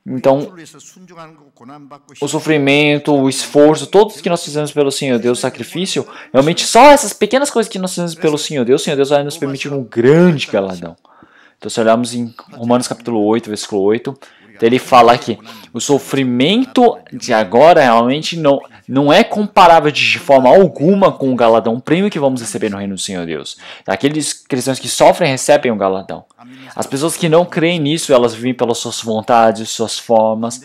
então o sofrimento, o esforço, todos que nós fizemos pelo Senhor Deus, o sacrifício, realmente só essas pequenas coisas que nós fizemos pelo Senhor Deus vai nos permitir um grande galardão. Então se olharmos em Romanos capítulo 8, versículo 8, então ele fala que o sofrimento de agora realmente não é comparável de forma alguma com o galardão, o prêmio que vamos receber no reino do Senhor Deus. Aqueles cristãos que sofrem recebem o galardão. As pessoas que não creem nisso, elas vivem pelas suas vontades, suas formas.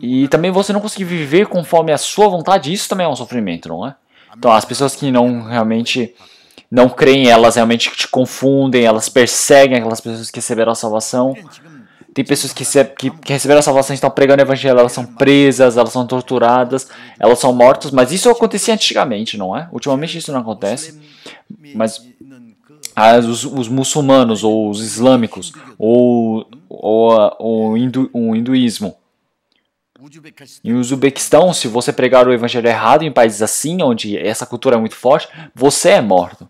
E também você não conseguir viver conforme a sua vontade, isso também é um sofrimento, não é? Então as pessoas que não creem, elas realmente te confundem, elas perseguem aquelas pessoas que receberam a salvação. Tem pessoas que receberam a salvação e estão pregando o evangelho, elas são presas, elas são torturadas, elas são mortas, mas isso acontecia antigamente, não é? Ultimamente isso não acontece, mas os muçulmanos, ou os islâmicos, ou o hinduísmo. Em Uzbequistão, se você pregar o evangelho errado em países assim, onde essa cultura é muito forte, você é morto.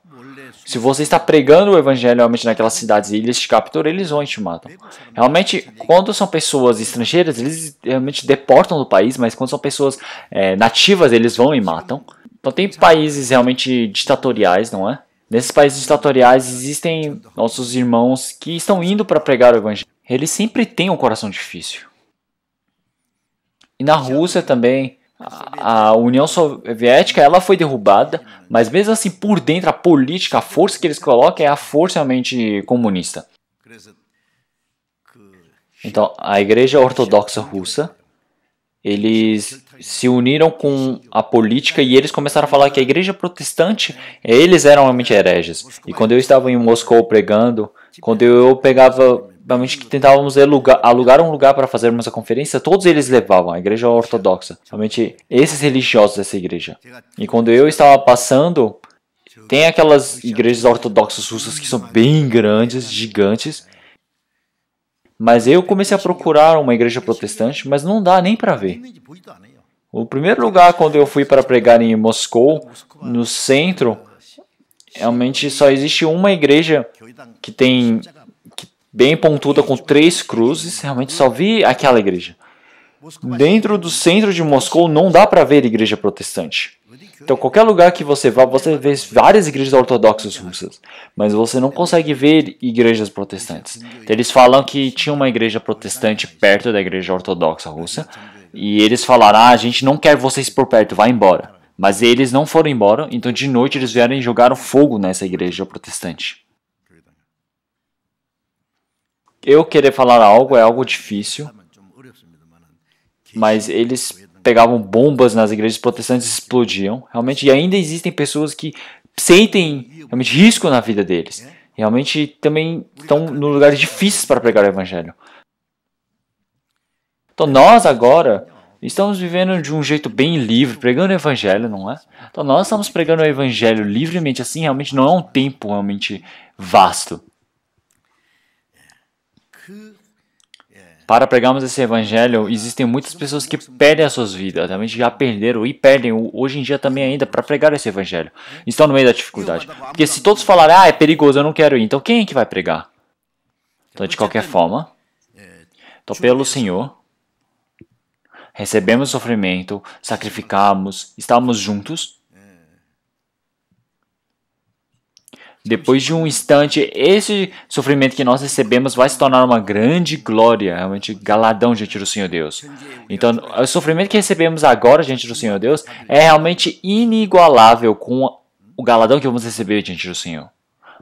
Se você está pregando o evangelho realmente naquelas cidades e eles te capturam, eles vão e te matam. Realmente, quando são pessoas estrangeiras, eles realmente deportam do país, mas quando são pessoas nativas, eles vão e matam. Então tem países realmente ditatoriais, não é? Nesses países ditatoriais existem nossos irmãos que estão indo para pregar o evangelho. Eles sempre têm um coração difícil. E na Rússia também, a União Soviética ela foi derrubada, mas mesmo assim por dentro a política, a força que eles colocam é a força realmente comunista. Então a Igreja Ortodoxa Russa, eles se uniram com a política e eles começaram a falar que a Igreja Protestante, eles eram realmente hereges. E quando eu estava em Moscou pregando, quando eu pegava, realmente que tentávamos alugar um lugar para fazermos a conferência, todos eles levavam a Igreja Ortodoxa, realmente esses religiosos dessa igreja. E quando eu estava passando, tem aquelas igrejas ortodoxas russas que são bem grandes, gigantes, mas eu comecei a procurar uma igreja protestante, mas não dá nem para ver. O primeiro lugar quando eu fui para pregar em Moscou, no centro, realmente só existe uma igreja que tem bem pontuda com 3 cruzes, realmente só vi aquela igreja. Dentro do centro de Moscou não dá para ver igreja protestante. Então qualquer lugar que você vá, você vê várias igrejas ortodoxas russas, mas você não consegue ver igrejas protestantes. Então, eles falam que tinha uma igreja protestante perto da igreja ortodoxa russa, e eles falaram, a gente não quer vocês por perto, vai embora. Mas eles não foram embora, então de noite eles vieram e jogaram fogo nessa igreja protestante. Eu querer falar algo é algo difícil, mas eles pegavam bombas nas igrejas protestantes e explodiam. Realmente, e ainda existem pessoas que sentem realmente risco na vida deles. Realmente também estão em lugares difíceis para pregar o evangelho. Então nós agora estamos vivendo de um jeito bem livre, pregando o evangelho, não é? Então nós estamos pregando o evangelho livremente assim, realmente não é um tempo realmente vasto. Para pregarmos esse evangelho, existem muitas pessoas que perdem as suas vidas, realmente já perderam e perdem hoje em dia também ainda para pregar esse evangelho. Estão no meio da dificuldade. Porque se todos falarem, é perigoso, eu não quero ir, então quem é que vai pregar? Então, de qualquer forma, então pelo Senhor, recebemos sofrimento, sacrificamos, estamos juntos. Depois de um instante, esse sofrimento que nós recebemos vai se tornar uma grande glória, realmente galadão diante do Senhor Deus. Então, o sofrimento que recebemos agora diante do Senhor Deus é realmente inigualável com o galadão que vamos receber diante do Senhor.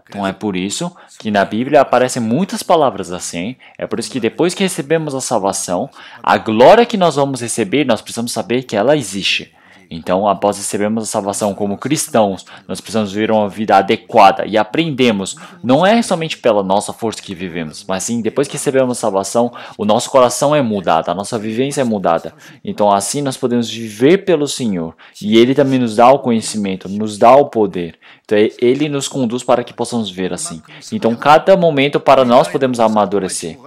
Então é por isso que na Bíblia aparecem muitas palavras assim. É por isso que depois que recebemos a salvação, a glória que nós vamos receber, nós precisamos saber que ela existe. Então, após recebermos a salvação como cristãos, nós precisamos viver uma vida adequada e aprendemos, não é somente pela nossa força que vivemos, mas sim, depois que recebemos a salvação, o nosso coração é mudado, a nossa vivência é mudada. Então, assim nós podemos viver pelo Senhor e Ele também nos dá o conhecimento, nos dá o poder. Então, Ele nos conduz para que possamos ver assim. Então, cada momento para nós podemos amadurecer.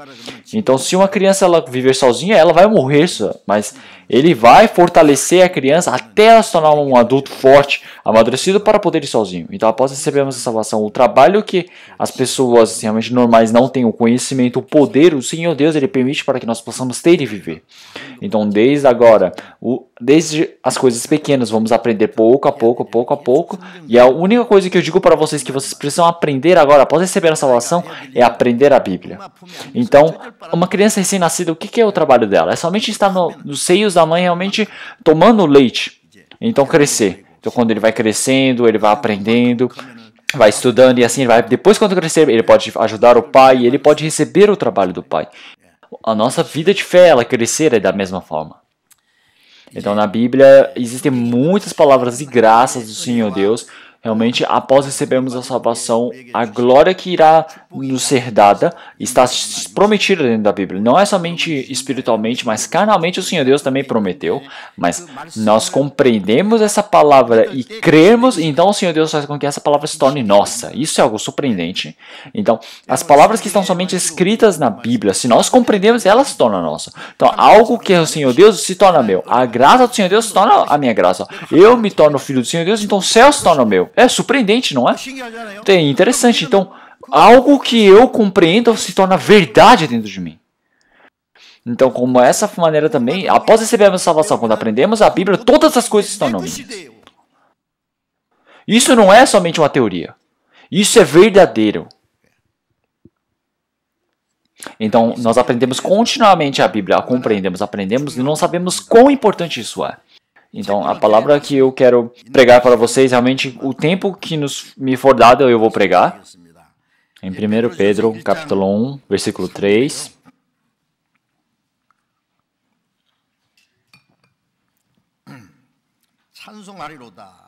Então, se uma criança ela viver sozinha, ela vai morrer, mas Ele vai fortalecer a criança até ela se tornar um adulto forte, amadurecido para poder ir sozinho. Então, após recebermos a salvação, o trabalho que as pessoas realmente normais não têm, o conhecimento, o poder, o Senhor Deus, Ele permite para que nós possamos ter e viver. Então, desde agora, desde as coisas pequenas, vamos aprender pouco a pouco, pouco a pouco. E a única coisa que eu digo para vocês que vocês precisam aprender agora, após receber a salvação, é aprender a Bíblia. Então, uma criança recém-nascida, o que é o trabalho dela? É somente estar nos seios da mãe, realmente tomando leite. Então, crescer. Então, quando ele vai crescendo, ele vai aprendendo, vai estudando e assim vai. Depois, quando crescer, ele pode ajudar o pai, ele pode receber o trabalho do pai. A nossa vida de fé, ela crescer é da mesma forma. Então, na Bíblia, existem muitas palavras de graças do Senhor Deus. Realmente, após recebermos a salvação, a glória que irá nos ser dada está prometida dentro da Bíblia. Não é somente espiritualmente, mas carnalmente o Senhor Deus também prometeu. Mas nós compreendemos essa palavra e cremos, e então o Senhor Deus faz com que essa palavra se torne nossa. Isso é algo surpreendente. Então, as palavras que estão somente escritas na Bíblia, se nós compreendemos, elas se tornam nossa. Então, algo que é o Senhor Deus se torna meu. A graça do Senhor Deus se torna a minha graça. Eu me torno filho do Senhor Deus, então o céu se torna meu. É surpreendente, não é? É interessante. Então, algo que eu compreendo se torna verdade dentro de mim. Então, como essa maneira também, após recebermos a salvação, quando aprendemos a Bíblia, todas as coisas se tornam minhas. Isso não é somente uma teoria. Isso é verdadeiro. Então, nós aprendemos continuamente a Bíblia, compreendemos, aprendemos e não sabemos quão importante isso é. Então, a palavra que eu quero pregar para vocês, realmente, o tempo que me for dado, eu vou pregar. Em 1 Pedro, capítulo 1, versículo 3.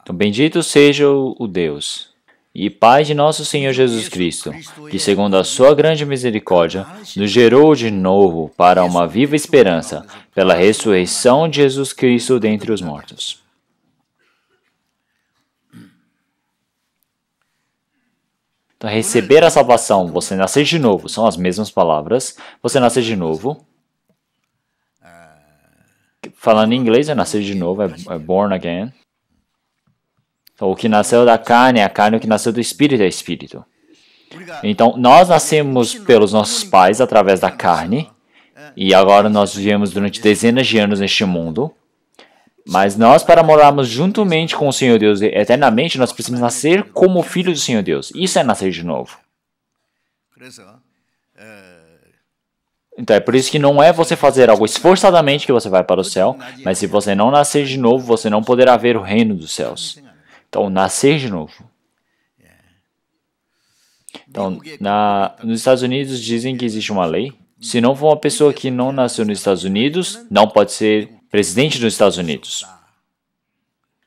Então, bendito seja o Deus e Pai de nosso Senhor Jesus Cristo, que segundo a sua grande misericórdia, nos gerou de novo para uma viva esperança, pela ressurreição de Jesus Cristo dentre os mortos. Então, receber a salvação, você nascer de novo, são as mesmas palavras. Você nascer de novo. Falando em inglês, é nascer de novo, é born again. Então, o que nasceu da carne é a carne, o que nasceu do espírito é espírito. Então, nós nascemos pelos nossos pais através da carne, e agora nós vivemos durante dezenas de anos neste mundo. Mas nós, para morarmos juntamente com o Senhor Deus eternamente, nós precisamos nascer como filho do Senhor Deus. Isso é nascer de novo. Então, é por isso que não é você fazer algo esforçadamente que você vai para o céu, mas se você não nascer de novo, você não poderá ver o reino dos céus. Então, nascer de novo. Então, nos Estados Unidos dizem que existe uma lei. Se não for uma pessoa que não nasceu nos Estados Unidos, não pode ser presidente dos Estados Unidos.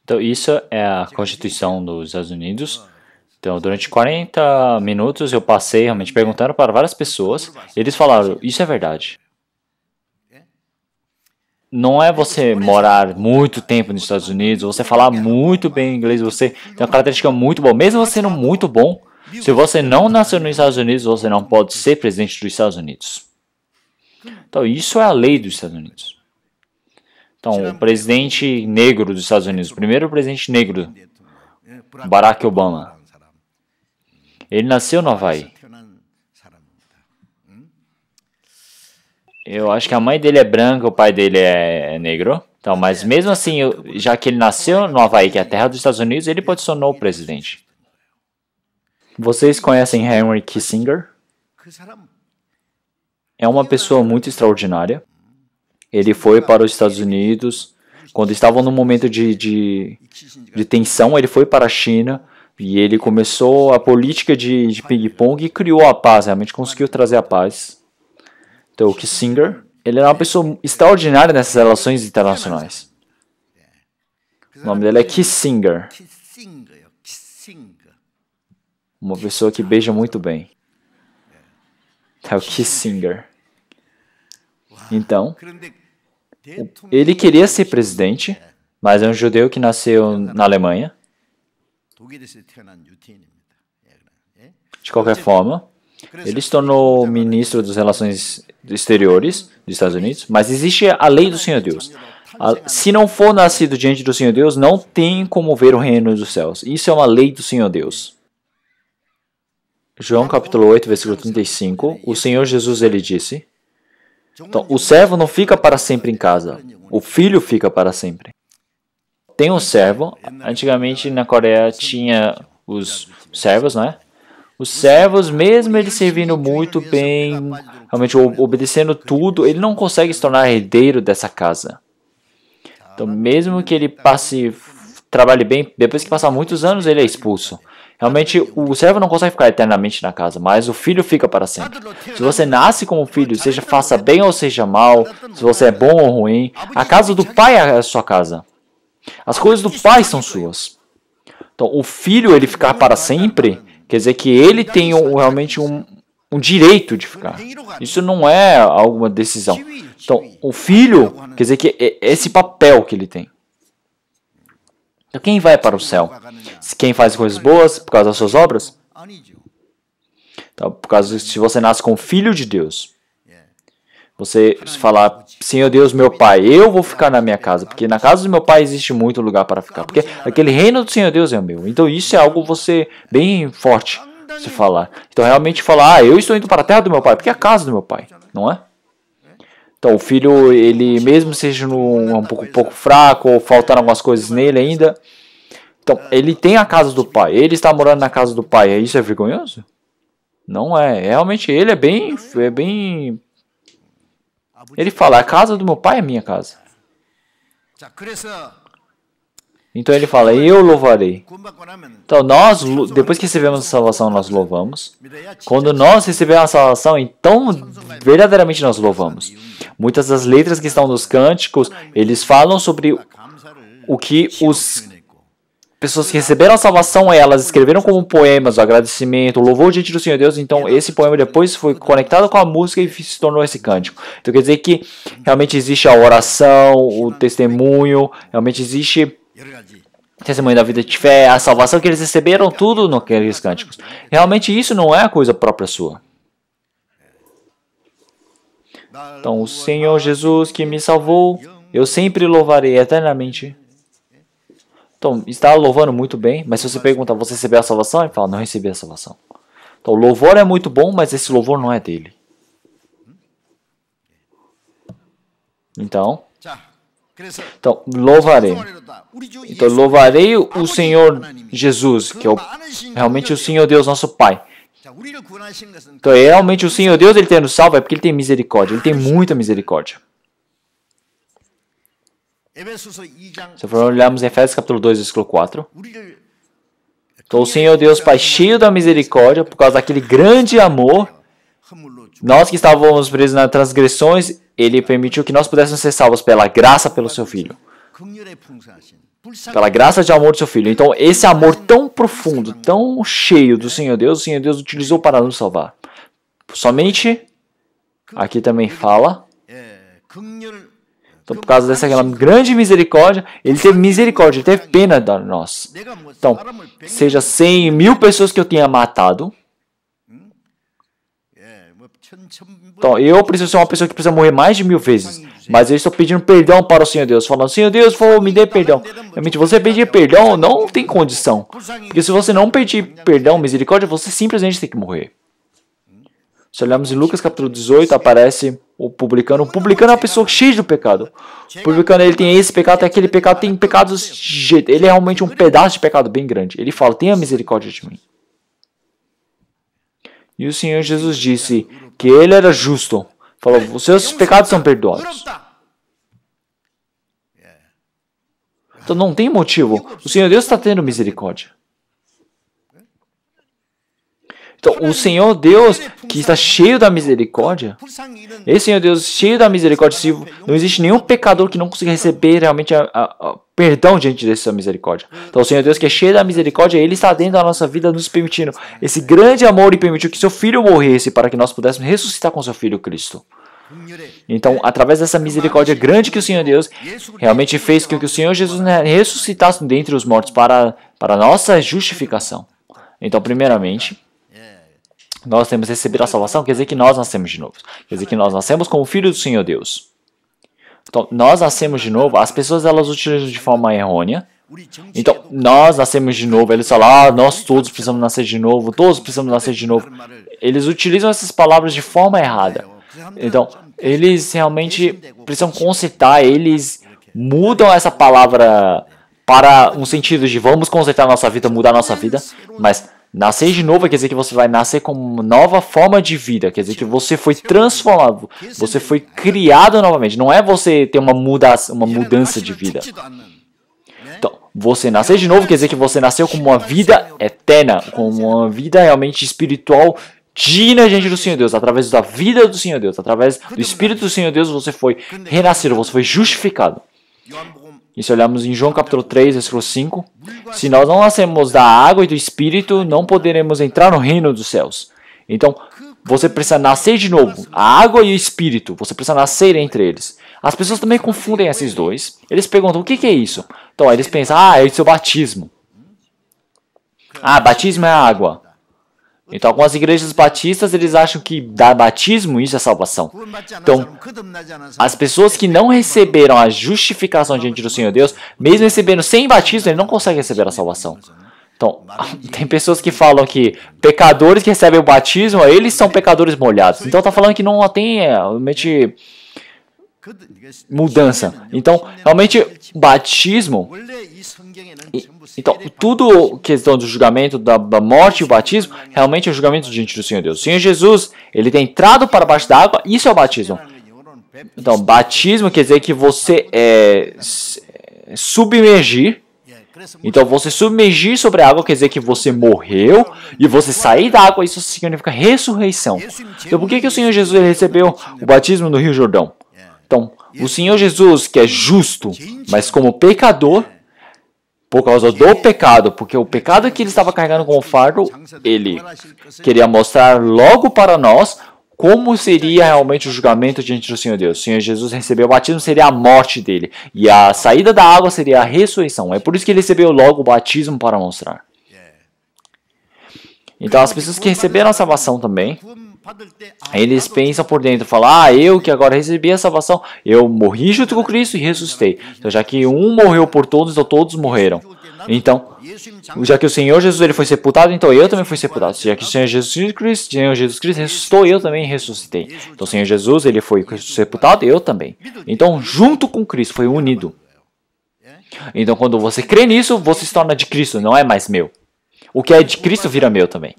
Então, isso é a Constituição dos Estados Unidos. Então, durante 40 minutos, eu passei realmente perguntando para várias pessoas. Eles falaram, isso é verdade. Não é você morar muito tempo nos Estados Unidos, você falar muito bem inglês, você tem uma característica muito boa. Mesmo você sendo muito bom, se você não nasceu nos Estados Unidos, você não pode ser presidente dos Estados Unidos. Então, isso é a lei dos Estados Unidos. Então, o presidente negro dos Estados Unidos, o primeiro presidente negro, Barack Obama, ele nasceu no Havaí. Eu acho que a mãe dele é branca, o pai dele é negro. Então, mas mesmo assim, já que ele nasceu no Havaí, que é a terra dos Estados Unidos, ele pode se tornar o presidente. Vocês conhecem Henry Kissinger? É uma pessoa muito extraordinária. Ele foi para os Estados Unidos. Quando estavam num momento de tensão, ele foi para a China e ele começou a política de ping-pong e criou a paz. Realmente conseguiu trazer a paz. Então, o Kissinger, ele era uma pessoa extraordinária nessas relações internacionais. O nome dele é Kissinger. Uma pessoa que beija muito bem. É o Kissinger. Então, ele queria ser presidente, mas é um judeu que nasceu na Alemanha. De qualquer forma, ele se tornou ministro das Relações Exteriores dos Estados Unidos, mas existe a lei do Senhor Deus. Se não for nascido diante do Senhor Deus, não tem como ver o reino dos céus. Isso é uma lei do Senhor Deus. João capítulo 8, versículo 35, o Senhor Jesus ele disse, então, o servo não fica para sempre em casa, o filho fica para sempre. Tem um servo, antigamente na Coreia tinha os servos, não é? Os servos, mesmo ele servindo muito bem, realmente obedecendo tudo, ele não consegue se tornar herdeiro dessa casa. Então, mesmo que ele trabalhe bem, depois que passar muitos anos, ele é expulso. Realmente, o servo não consegue ficar eternamente na casa, mas o filho fica para sempre. Se você nasce como filho, seja faça bem ou seja mal, se você é bom ou ruim, a casa do pai é a sua casa. As coisas do pai são suas. Então, o filho ele ficar para sempre, quer dizer que ele tem realmente um direito de ficar. Isso não é alguma decisão. Então, o filho, quer dizer que é esse papel que ele tem. Então, quem vai para o céu? Quem faz coisas boas por causa das suas obras? Então, por causa se você nasce como filho de Deus, você falar, Senhor Deus, meu Pai, eu vou ficar na minha casa, porque na casa do meu Pai existe muito lugar para ficar, porque aquele reino do Senhor Deus é o meu. Então, isso é algo você bem forte se falar. Então, realmente falar, eu estou indo para a terra do meu Pai, porque é a casa do meu Pai, não é? Então, o filho, ele mesmo seja um pouco fraco, ou faltando algumas coisas nele ainda, então, ele tem a casa do pai, ele está morando na casa do pai, isso é vergonhoso? Não é, realmente ele é bem... Ele fala, a casa do meu pai é minha casa. Então ele fala, eu louvarei. Então nós, depois que recebemos a salvação, nós louvamos. Quando nós recebemos a salvação, então verdadeiramente nós louvamos. Muitas das letras que estão nos cânticos, eles falam sobre o que os pessoas que receberam a salvação, elas escreveram como poemas, o agradecimento, o louvor diante do Senhor Deus. Então esse poema depois foi conectado com a música e se tornou esse cântico. Então quer dizer que realmente existe a oração, o testemunho, realmente existe testemunho da vida de fé, a salvação que eles receberam, tudo naqueles cânticos. Realmente isso não é a coisa própria sua. Então, o Senhor Jesus que me salvou, eu sempre louvarei eternamente. Então, está louvando muito bem, mas se você pergunta, você recebeu a salvação? Ele fala, não recebi a salvação. Então, o louvor é muito bom, mas esse louvor não é dele. Então, louvarei. Então, louvarei o Senhor Jesus, que é realmente o Senhor Deus, nosso Pai. Então, realmente o Senhor Deus, Ele tem nos salvo, é porque Ele tem misericórdia. Ele tem muita misericórdia. Se for olharmos em Efésios capítulo 2, versículo 4. Então, o Senhor Deus, Pai, cheio da misericórdia, por causa daquele grande amor, nós que estávamos presos nas transgressões, Ele permitiu que nós pudéssemos ser salvos pela graça pelo Seu Filho. Pela graça de amor do Seu Filho. Então, esse amor tão profundo, tão cheio do Senhor Deus, o Senhor Deus utilizou para nos salvar. Somente, aqui também fala, então, por causa dessa grande misericórdia, Ele teve misericórdia, Ele teve pena de nós. Então, seja 100 mil pessoas que eu tenha matado, então, eu preciso ser uma pessoa que precisa morrer mais de 1000 vezes. Mas eu estou pedindo perdão para o Senhor Deus. Falando, Senhor Deus, me dê perdão. Realmente, você pedir perdão não tem condição. Porque se você não pedir perdão, misericórdia, você simplesmente tem que morrer. Se olharmos em Lucas capítulo 18, aparece o publicano. O publicano é uma pessoa cheia de pecado. O publicano, ele tem esse pecado, tem aquele pecado, tem pecados de jeito. Ele é realmente um pedaço de pecado bem grande. Ele fala, tenha misericórdia de mim. E o Senhor Jesus disse que Ele era justo. Falou, os seus pecados são perdoados. Então não tem motivo. O Senhor Deus está tendo misericórdia. Então, o Senhor Deus, que está cheio da misericórdia, esse Senhor Deus cheio da misericórdia, se não existe nenhum pecador que não consiga receber realmente perdão diante dessa misericórdia. Então, o Senhor Deus que é cheio da misericórdia, Ele está dentro da nossa vida, nos permitindo esse grande amor e permitiu que seu Filho morresse para que nós pudéssemos ressuscitar com seu Filho Cristo. Então, através dessa misericórdia grande que o Senhor Deus realmente fez com que o Senhor Jesus ressuscitasse dentre os mortos para a nossa justificação. Então, primeiramente, nós temos recebido a salvação, quer dizer que nós nascemos de novo. Quer dizer que nós nascemos como filho do Senhor Deus. Então, nós nascemos de novo, as pessoas elas utilizam de forma errônea. Então, nós nascemos de novo, eles falam, nós todos precisamos nascer de novo, todos precisamos nascer de novo. Eles utilizam essas palavras de forma errada. Então, eles realmente precisam consertar, eles mudam essa palavra para um sentido de vamos consertar a nossa vida, mudar a nossa vida, mas nascer de novo quer dizer que você vai nascer com uma nova forma de vida, quer dizer que você foi transformado, você foi criado novamente, não é você ter uma mudança de vida. Então, você nascer de novo quer dizer que você nasceu com uma vida eterna, com uma vida realmente espiritual digna diante do Senhor Deus, através da vida do Senhor Deus, através do Espírito do Senhor Deus, você foi renascido, você foi justificado. E se olharmos em João capítulo 3, versículo 5, se nós não nascemos da água e do Espírito, não poderemos entrar no reino dos céus. Então, você precisa nascer de novo, a água e o Espírito, você precisa nascer entre eles. As pessoas também confundem esses dois. Eles perguntam, o que é isso? Então, eles pensam, esse é o batismo. Batismo é a água. Então, algumas igrejas batistas, eles acham que dar batismo, isso é salvação. Então, as pessoas que não receberam a justificação diante do Senhor Deus, mesmo recebendo sem batismo, ele não consegue receber a salvação. Então, tem pessoas que falam que pecadores que recebem o batismo, eles são pecadores molhados. Então, está falando que não tem realmente mudança. Então, realmente, batismo... Então, tudo questão do julgamento da morte e o batismo, realmente é o julgamento diante do Senhor Deus. O Senhor Jesus, ele tem entrado para baixo da água, isso é o batismo. Então, batismo quer dizer que você submergir. Então, você submergir sobre a água quer dizer que você morreu e você sair da água, isso significa ressurreição. Então, por que o Senhor Jesus ele recebeu o batismo no Rio Jordão? Então, o Senhor Jesus, que é justo, mas como pecador, por causa do pecado, porque o pecado que ele estava carregando como fardo, ele queria mostrar logo para nós como seria realmente o julgamento diante do Senhor Deus. O Senhor Jesus recebeu o batismo, seria a morte dele, e a saída da água seria a ressurreição. É por isso que ele recebeu logo o batismo para mostrar. Então as pessoas que receberam a salvação também, eles pensam por dentro, falam, eu que agora recebi a salvação, eu morri junto com Cristo e ressuscitei. Então, já que um morreu por todos, então todos morreram. Então, já que o Senhor Jesus ele foi sepultado, então eu também fui sepultado. Já que o Senhor Jesus Cristo ressuscitou, eu também ressuscitei. Então, o Senhor Jesus ele foi sepultado, eu também. Então, junto com Cristo, foi unido. Então, quando você crê nisso, você se torna de Cristo, não é mais meu. O que é de Cristo vira meu também.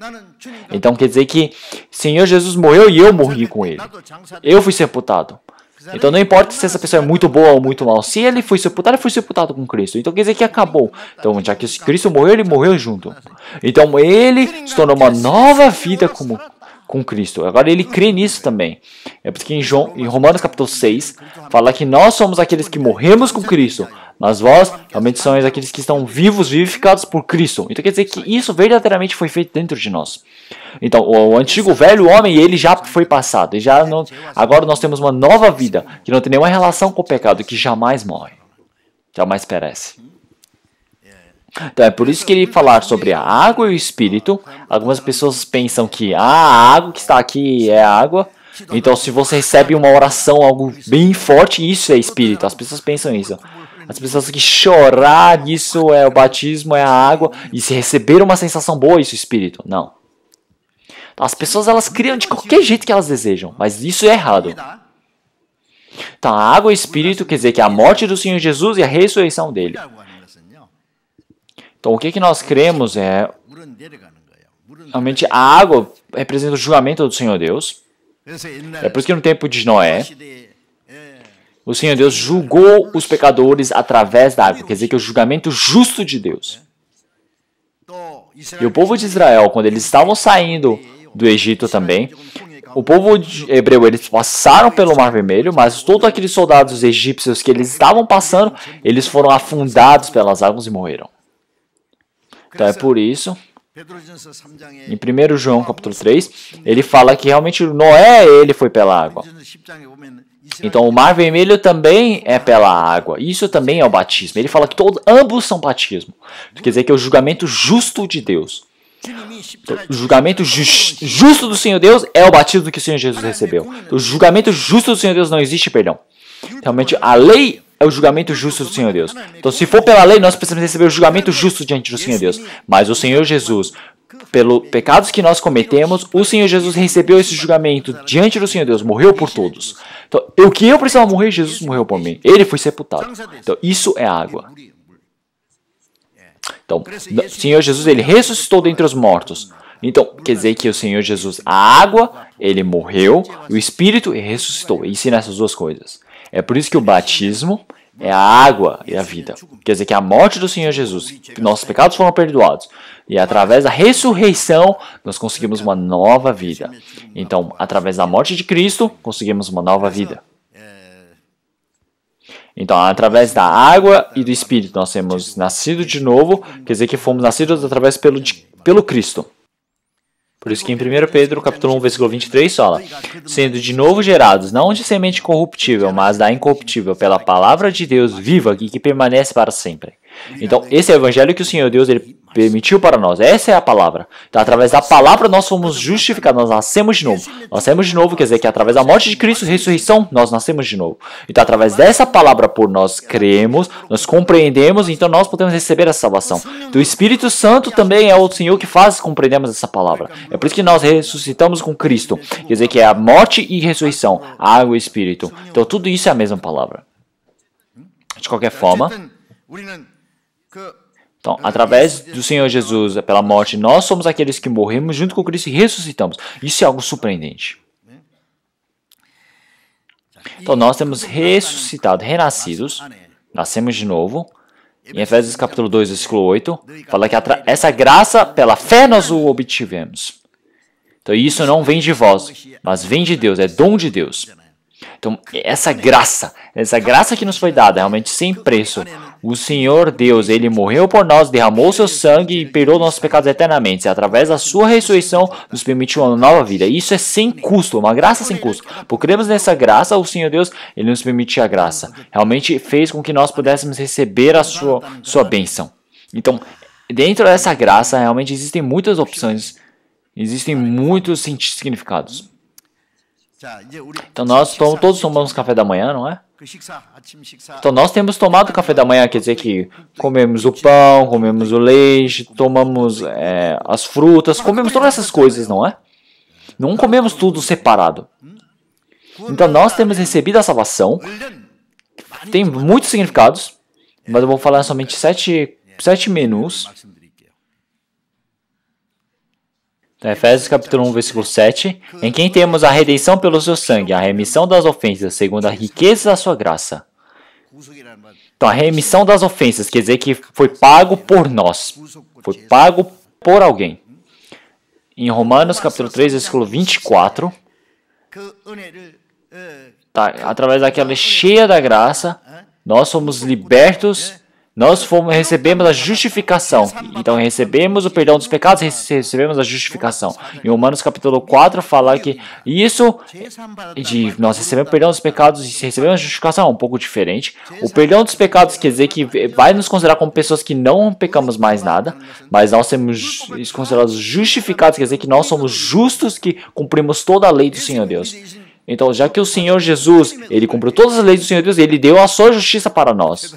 Então quer dizer que o Senhor Jesus morreu e eu morri com ele. Eu fui sepultado. Então não importa se essa pessoa é muito boa ou muito mal. Se ele foi sepultado com Cristo. Então quer dizer que acabou. Então já que Cristo morreu, ele morreu junto. Então ele se tornou uma nova vida com Cristo. Agora ele crê nisso também. É porque em Romanos capítulo 6, fala que nós somos aqueles que morremos com Cristo. Mas vós realmente sois aqueles que estão vivos, vivificados por Cristo. Então quer dizer que isso verdadeiramente foi feito dentro de nós. Então o antigo velho homem, ele já foi passado. Agora nós temos uma nova vida, que não tem nenhuma relação com o pecado, que jamais morre. Jamais perece. Então é por isso que ele falar sobre a água e o Espírito. Algumas pessoas pensam que a água que está aqui é a água. Então se você recebe uma oração, algo bem forte, isso é Espírito. As pessoas pensam isso. As pessoas que chorar, isso é o batismo, é a água. E se receber uma sensação boa, isso é Espírito. Não. As pessoas elas criam de qualquer jeito que elas desejam. Mas isso é errado. Então a água e o Espírito quer dizer que é a morte do Senhor Jesus e a ressurreição dele. Então o que nós cremos é... Realmente a água representa o julgamento do Senhor Deus. É por isso que no tempo de Noé, o Senhor Deus julgou os pecadores através da água. Quer dizer que é o julgamento justo de Deus. E o povo de Israel, quando eles estavam saindo do Egito também, o povo hebreu, eles passaram pelo Mar Vermelho, mas todos aqueles soldados egípcios que eles estavam passando, eles foram afundados pelas águas e morreram. Então é por isso, em 1 João capítulo 3, ele fala que realmente Noé, ele foi pela água. Então o Mar Vermelho também é pela água. Isso também é o batismo. Ele fala que ambos são batismo. Quer dizer que é o julgamento justo de Deus. Então, o julgamento justo do Senhor Deus é o batismo que o Senhor Jesus recebeu. Então, o julgamento justo do Senhor Deus não existe perdão. Realmente a lei é o julgamento justo do Senhor Deus. Então se for pela lei, nós precisamos receber o julgamento justo diante do Senhor Deus. Mas o Senhor Jesus, pelos pecados que nós cometemos, o Senhor Jesus recebeu esse julgamento diante do Senhor Deus, morreu por todos. Então, o que eu precisava morrer, Jesus morreu por mim. Ele foi sepultado. Então, isso é água. Então, o Senhor Jesus, ele ressuscitou dentre os mortos. Então, quer dizer que o Senhor Jesus, a água, ele morreu, o Espírito, ele ressuscitou. E ensina essas duas coisas. É por isso que o batismo é a água e a vida. Quer dizer que a morte do Senhor Jesus, nossos pecados foram perdoados. E através da ressurreição, nós conseguimos uma nova vida. Então, através da morte de Cristo, conseguimos uma nova vida. Então, através da água e do Espírito, nós temos nascido de novo, quer dizer que fomos nascidos através pelo Cristo. Por isso que em 1 Pedro, capítulo 1, versículo 23, fala: sendo de novo gerados, não de semente corruptível, mas da incorruptível, pela palavra de Deus viva e que permanece para sempre. Então, esse é o evangelho que o Senhor Deus ele permitiu para nós. Essa é a palavra. Então, através da palavra, nós fomos justificados, nós nascemos de novo. Nascemos de novo, quer dizer que através da morte de Cristo e ressurreição, nós nascemos de novo. Então, através dessa palavra, por nós cremos, nós compreendemos, então nós podemos receber essa salvação. Então, o Espírito Santo também é o Senhor que faz compreendemos essa palavra. É por isso que nós ressuscitamos com Cristo. Quer dizer que é a morte e ressurreição, a água e o Espírito. Então, tudo isso é a mesma palavra. De qualquer forma, então, através do Senhor Jesus, pela morte, nós somos aqueles que morremos junto com Cristo e ressuscitamos. Isso é algo surpreendente. Então, nós temos ressuscitado, renascidos, nascemos de novo. Em Efésios capítulo 2, versículo 8, fala que essa graça, pela fé, nós o obtivemos. Então, isso não vem de vós, mas vem de Deus, é dom de Deus. Então, essa graça que nos foi dada, realmente sem preço. O Senhor Deus, ele morreu por nós, derramou seu sangue e perdoou nossos pecados eternamente. E através da sua ressurreição, nos permitiu uma nova vida. Isso é sem custo, uma graça sem custo. Por cremos nessa graça, o Senhor Deus, ele nos permitiu a graça. Realmente fez com que nós pudéssemos receber a sua bênção. Então, dentro dessa graça, realmente existem muitas opções, existem muitos significados. Então nós todos tomamos café da manhã, não é? Então nós temos tomado café da manhã, quer dizer que comemos o pão, comemos o leite, tomamos as frutas, comemos todas essas coisas, não é? Não comemos tudo separado. Então nós temos recebido a salvação, tem muitos significados, mas eu vou falar somente sete menus. Efésios capítulo 1, versículo 7, em quem temos a redenção pelo seu sangue, a remissão das ofensas, segundo a riqueza da sua graça. Então, a remissão das ofensas quer dizer que foi pago por nós, foi pago por alguém. Em Romanos capítulo 3, versículo 24, através daquela cheia da graça, nós somos libertos. Nós recebemos a justificação. Então, recebemos o perdão dos pecados e recebemos a justificação. Em Romanos capítulo 4, fala que isso, nós recebemos o perdão dos pecados e recebemos a justificação, é um pouco diferente. O perdão dos pecados quer dizer que vai nos considerar como pessoas que não pecamos mais nada, mas nós somos considerados justificados, quer dizer que nós somos justos que cumprimos toda a lei do Senhor Deus. Então, já que o Senhor Jesus, ele cumpriu todas as leis do Senhor Deus, ele deu a sua justiça para nós.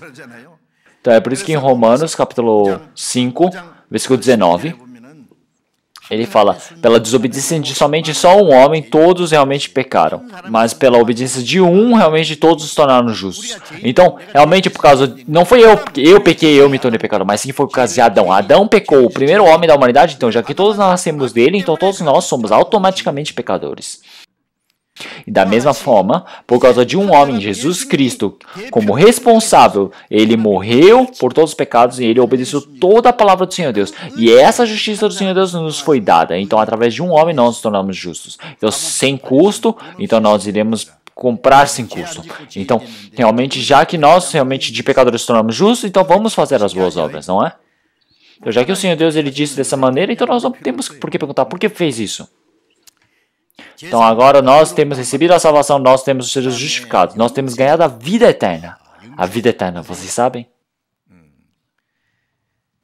Então, é por isso que em Romanos, capítulo 5, versículo 19, ele fala, pela desobediência de somente só um homem, todos realmente pecaram. Mas pela obediência de um, realmente todos se tornaram justos. Então, realmente por causa, não foi eu pequei, eu me tornei pecador, mas sim foi por causa de Adão. Adão pecou, o primeiro homem da humanidade, então já que todos nascemos dele, então todos nós somos automaticamente pecadores. E da mesma forma, por causa de um homem, Jesus Cristo, como responsável, ele morreu por todos os pecados e ele obedeceu toda a palavra do Senhor Deus. E essa justiça do Senhor Deus nos foi dada. Então, através de um homem, nós nos tornamos justos. Então, sem custo, então nós iremos comprar sem custo. Então, realmente, já que nós realmente de pecadores nos tornamos justos, então vamos fazer as boas obras, não é? Então, já que o Senhor Deus ele disse dessa maneira, então nós não temos por que perguntar por que fez isso. Então agora nós temos recebido a salvação, nós temos sido justificados, nós temos ganhado a vida eterna. A vida eterna, vocês sabem?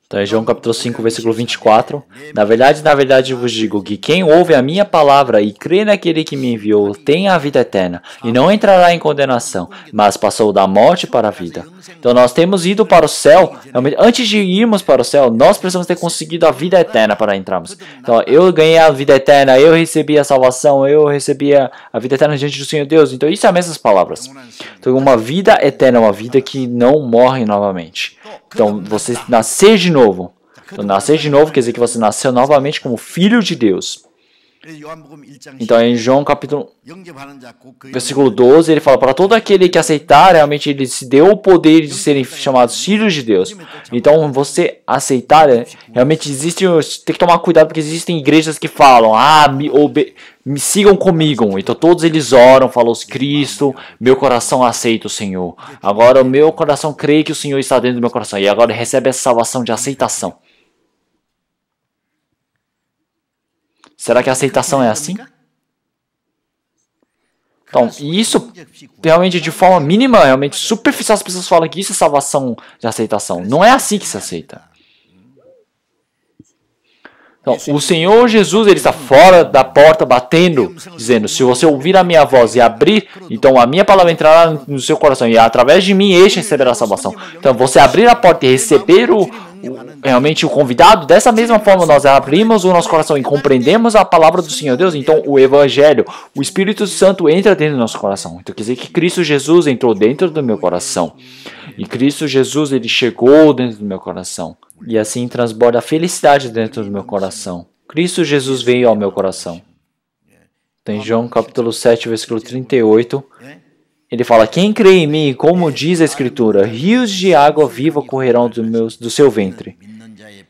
Então é João capítulo 5, versículo 24. Na verdade vos digo que quem ouve a minha palavra e crê naquele que me enviou tem a vida eterna e não entrará em condenação, mas passou da morte para a vida. Então nós temos ido para o céu, antes de irmos para o céu, nós precisamos ter conseguido a vida eterna para entrarmos. Então eu ganhei a vida eterna, eu recebi a salvação, eu recebi a vida eterna diante do Senhor Deus. Então isso é as mesmas palavras. Então uma vida eterna é uma vida que não morre novamente. Então, você nascer de novo. Então, nascer de novo quer dizer que você nasceu novamente como filho de Deus. Então, em João capítulo versículo 12, ele fala, para todo aquele que aceitar, realmente ele se deu o poder de serem chamados filhos de Deus. Então, você aceitar, realmente existe, tem que tomar cuidado, porque existem igrejas que falam, me sigam comigo. Então, todos eles oram, falam, Cristo, meu coração aceita o Senhor. Agora, o meu coração crê que o Senhor está dentro do meu coração. E agora recebe essa salvação de aceitação. Será que a aceitação é assim? Então, isso realmente de forma mínima, realmente superficial, as pessoas falam que isso é salvação de aceitação. Não é assim que se aceita. Então, o Senhor Jesus, ele está fora da porta batendo, dizendo, se você ouvir a minha voz e abrir, então a minha palavra entrará no seu coração e através de mim este receberá a salvação. Então, você abrir a porta e receber realmente o convidado, dessa mesma forma nós abrimos o nosso coração e compreendemos a palavra do Senhor Deus, então o Evangelho, o Espírito Santo entra dentro do nosso coração. Então quer dizer que Cristo Jesus entrou dentro do meu coração. E Cristo Jesus, ele chegou dentro do meu coração. E assim transborda a felicidade dentro do meu coração. Cristo Jesus veio ao meu coração. Então, em João capítulo 7, versículo 38, ele fala, quem crê em mim, como diz a Escritura, rios de água viva correrão do seu ventre.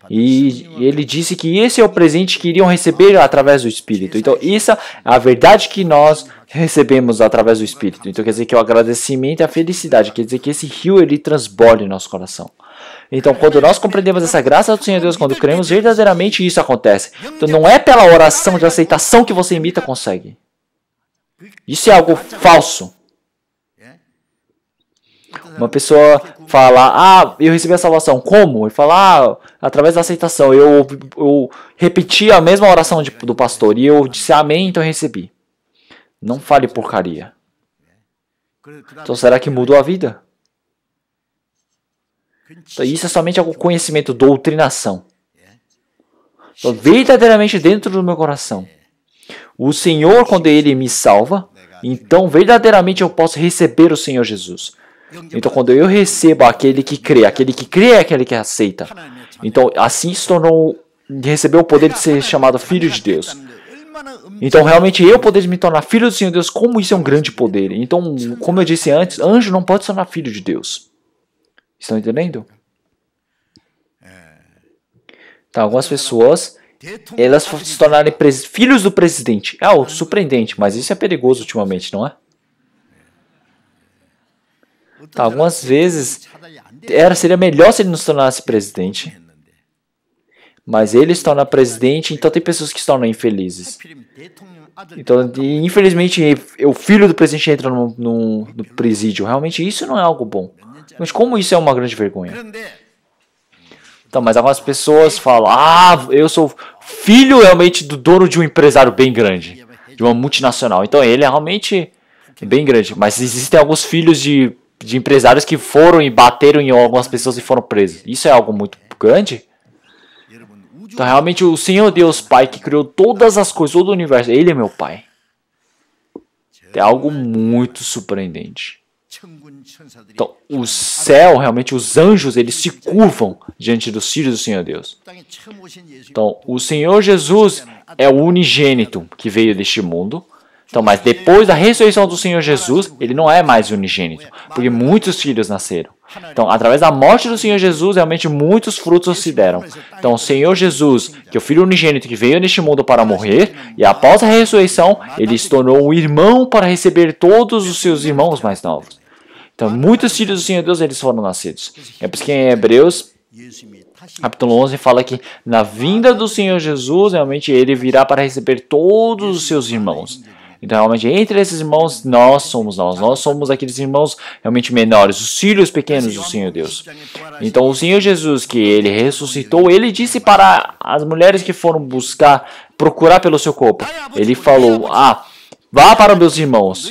E ele disse que esse é o presente que iriam receber através do Espírito. Então, isso é a verdade que nós recebemos através do Espírito. Então, quer dizer que o agradecimento e a felicidade, quer dizer que esse rio, ele transborda em nosso coração. Então, quando nós compreendemos essa graça do Senhor Deus, quando cremos, verdadeiramente isso acontece. Então, não é pela oração de aceitação que você imita consegue. Isso é algo falso. Uma pessoa fala, eu recebi a salvação. Como? Ele fala, através da aceitação. Eu repeti a mesma oração do pastor e eu disse amém, então eu recebi. Não fale porcaria. Então, será que mudou a vida? Então, isso é somente algum conhecimento, doutrinação. Então, verdadeiramente dentro do meu coração. O Senhor, quando Ele me salva, então verdadeiramente eu posso receber o Senhor Jesus. Então, quando eu recebo aquele que crê é aquele que aceita. Então, assim se tornou, recebeu o poder de ser chamado filho de Deus. Então, realmente, eu poder me tornar filho do Senhor Deus, como isso é um grande poder. Então, como eu disse antes, anjo não pode se tornar filho de Deus. Estão entendendo? Então, algumas pessoas, elas se tornarem filhos do presidente. Surpreendente, mas isso é perigoso ultimamente, não é? Então, algumas vezes, seria melhor se ele não se tornasse presidente. Mas ele se torna presidente, então tem pessoas que se tornam infelizes. Então, infelizmente, o filho do presidente entra no presídio. Realmente, isso não é algo bom. Mas como isso é uma grande vergonha? Então, mas algumas pessoas falam, eu sou filho realmente do dono de um empresário bem grande, de uma multinacional. Então, ele é realmente bem grande. Mas existem alguns filhos de empresários que foram e bateram em algumas pessoas e foram presos. Isso é algo muito grande? Então, realmente, o Senhor Deus Pai, que criou todas as coisas, todo o universo, Ele é meu Pai. É algo muito surpreendente. Então, o céu, realmente, os anjos, eles se curvam diante dos filhos do Senhor Deus. Então, o Senhor Jesus é o unigênito que veio deste mundo. Então, mas depois da ressurreição do Senhor Jesus, ele não é mais unigênito, porque muitos filhos nasceram. Então, através da morte do Senhor Jesus, realmente muitos frutos se deram. Então, o Senhor Jesus, que é o Filho unigênito que veio neste mundo para morrer, e após a ressurreição, ele se tornou um irmão para receber todos os seus irmãos mais novos. Então, muitos filhos do Senhor Deus, eles foram nascidos. É por isso que em Hebreus, capítulo 11, fala que na vinda do Senhor Jesus, realmente ele virá para receber todos os seus irmãos. Então, realmente, entre esses irmãos, nós somos aqueles irmãos realmente menores, os filhos pequenos do Senhor Deus. Então, o Senhor Jesus, que ele ressuscitou, ele disse para as mulheres que foram procurar pelo seu corpo, ele falou, vá para meus irmãos,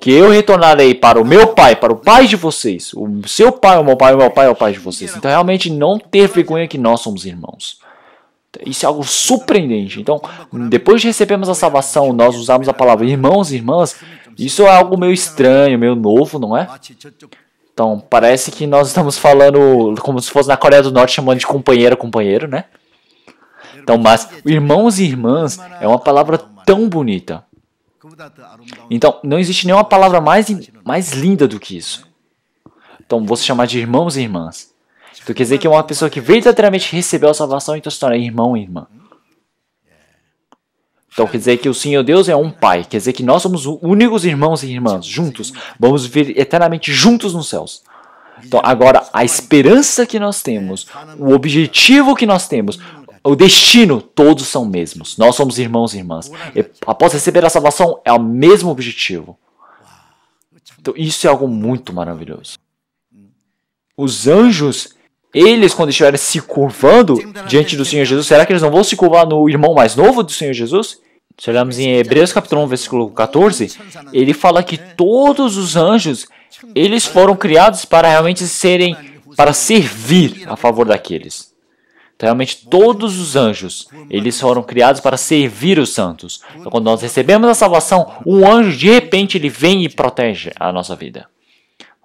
que eu retornarei para o meu pai, para o pai de vocês. O seu pai, o meu pai é o pai de vocês. Então, realmente, não ter vergonha que nós somos irmãos. Isso é algo surpreendente. Então, depois de recebermos a salvação, nós usamos a palavra irmãos e irmãs. Isso é algo meio estranho, meio novo, não é? Então, parece que nós estamos falando como se fosse na Coreia do Norte, chamando de companheiro, né? Então, mas irmãos e irmãs é uma palavra tão bonita. Então, não existe nenhuma palavra mais linda do que isso. Então, você chamar de irmãos e irmãs. Então, quer dizer que é uma pessoa que verdadeiramente recebeu a salvação, então se torna irmão e irmã. Então, quer dizer que o Senhor Deus é um pai. Quer dizer que nós somos únicos irmãos e irmãs, juntos. Vamos viver eternamente juntos nos céus. Então, agora, a esperança que nós temos, o objetivo que nós temos, o destino, todos são mesmos. Nós somos irmãos e irmãs. E, após receber a salvação, é o mesmo objetivo. Então, isso é algo muito maravilhoso. Os anjos, eles, quando estiverem se curvando diante do Senhor Jesus, será que eles não vão se curvar no irmão mais novo do Senhor Jesus? Se olharmos em Hebreus capítulo 1, versículo 14, ele fala que todos os anjos, eles foram criados para realmente para servir a favor daqueles. Então, realmente, todos os anjos, eles foram criados para servir os santos. Então, quando nós recebemos a salvação, um anjo, de repente, ele vem e protege a nossa vida.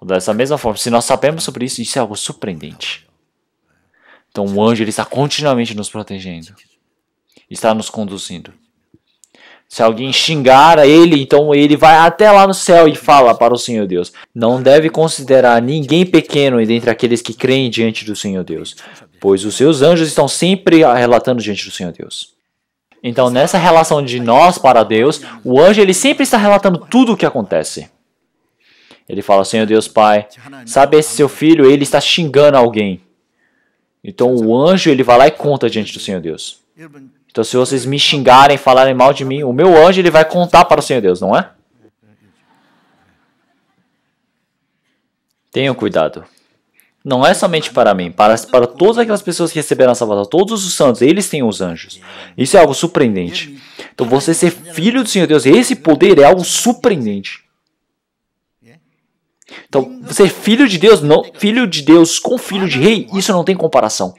Dessa mesma forma, se nós sabemos sobre isso, isso é algo surpreendente. Então o anjo ele está continuamente nos protegendo. Está nos conduzindo. Se alguém xingar a ele, então ele vai até lá no céu e fala para o Senhor Deus. Não deve considerar ninguém pequeno dentre aqueles que creem diante do Senhor Deus, pois os seus anjos estão sempre relatando diante do Senhor Deus. Então nessa relação de nós para Deus, o anjo ele sempre está relatando tudo o que acontece. Ele fala, Senhor Deus Pai, sabe esse seu filho, ele está xingando alguém. Então o anjo ele vai lá e conta diante do Senhor Deus. Então se vocês me xingarem, falarem mal de mim, o meu anjo ele vai contar para o Senhor Deus, não é? Tenham cuidado. Não é somente para mim, para todas aquelas pessoas que receberam a salvação, todos os santos, eles têm os anjos. Isso é algo surpreendente. Então você ser filho do Senhor Deus, esse poder é algo surpreendente. Então, ser filho de Deus, não, filho de Deus com filho de rei, isso não tem comparação.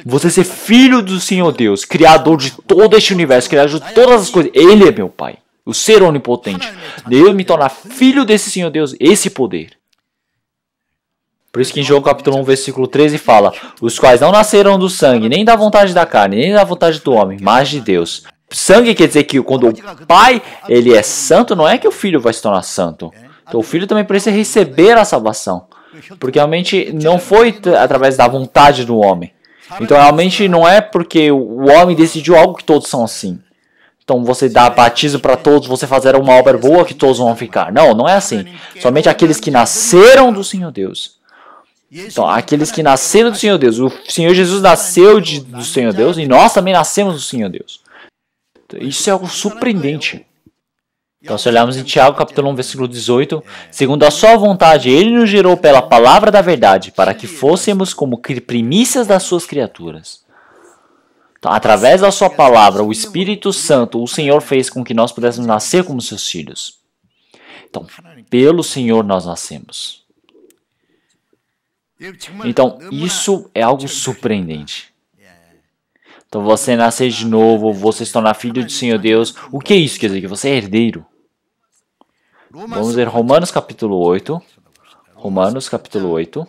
Você ser filho do Senhor Deus, criador de todo este universo, criador de todas as coisas, ele é meu pai, o ser onipotente. Eu me tornar filho desse Senhor Deus, esse poder. Por isso que em João capítulo 1, versículo 13 fala, os quais não nasceram do sangue, nem da vontade da carne, nem da vontade do homem, mas de Deus. Sangue quer dizer que quando o pai ele é santo, não é que o filho vai se tornar santo. Então o filho também precisa receber a salvação. Porque realmente não foi através da vontade do homem. Então realmente não é porque o homem decidiu algo que todos são assim. Então você dá batismo para todos, você fazer uma obra boa que todos vão ficar. Não, não é assim. Somente aqueles que nasceram do Senhor Deus. Então aqueles que nasceram do Senhor Deus. O Senhor Jesus nasceu do Senhor Deus e nós também nascemos do Senhor Deus. Isso é algo surpreendente. Então, se olharmos em Tiago, capítulo 1, versículo 18, segundo a sua vontade, ele nos gerou pela palavra da verdade, para que fôssemos como primícias das suas criaturas. Então, através da sua palavra, o Espírito Santo, o Senhor fez com que nós pudéssemos nascer como seus filhos. Então, pelo Senhor nós nascemos. Então, isso é algo surpreendente. Então, você nascer de novo, você se tornar filho do Senhor Deus, o que é isso? Quer dizer que você é herdeiro. Vamos ver Romanos capítulo 8. Romanos capítulo 8.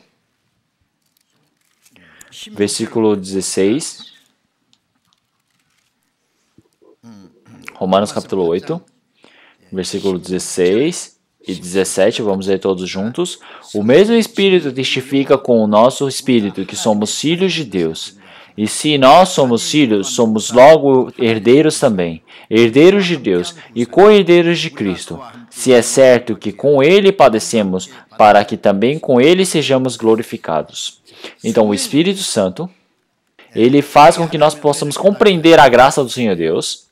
Versículo 16. Romanos capítulo 8. Versículo 16 e 17, vamos ler todos juntos. O mesmo Espírito testifica com o nosso Espírito que somos filhos de Deus. E se nós somos filhos, somos logo herdeiros também, herdeiros de Deus e co-herdeiros de Cristo, se é certo que com Ele padecemos, para que também com Ele sejamos glorificados. Então, o Espírito Santo, ele faz com que nós possamos compreender a graça do Senhor Deus.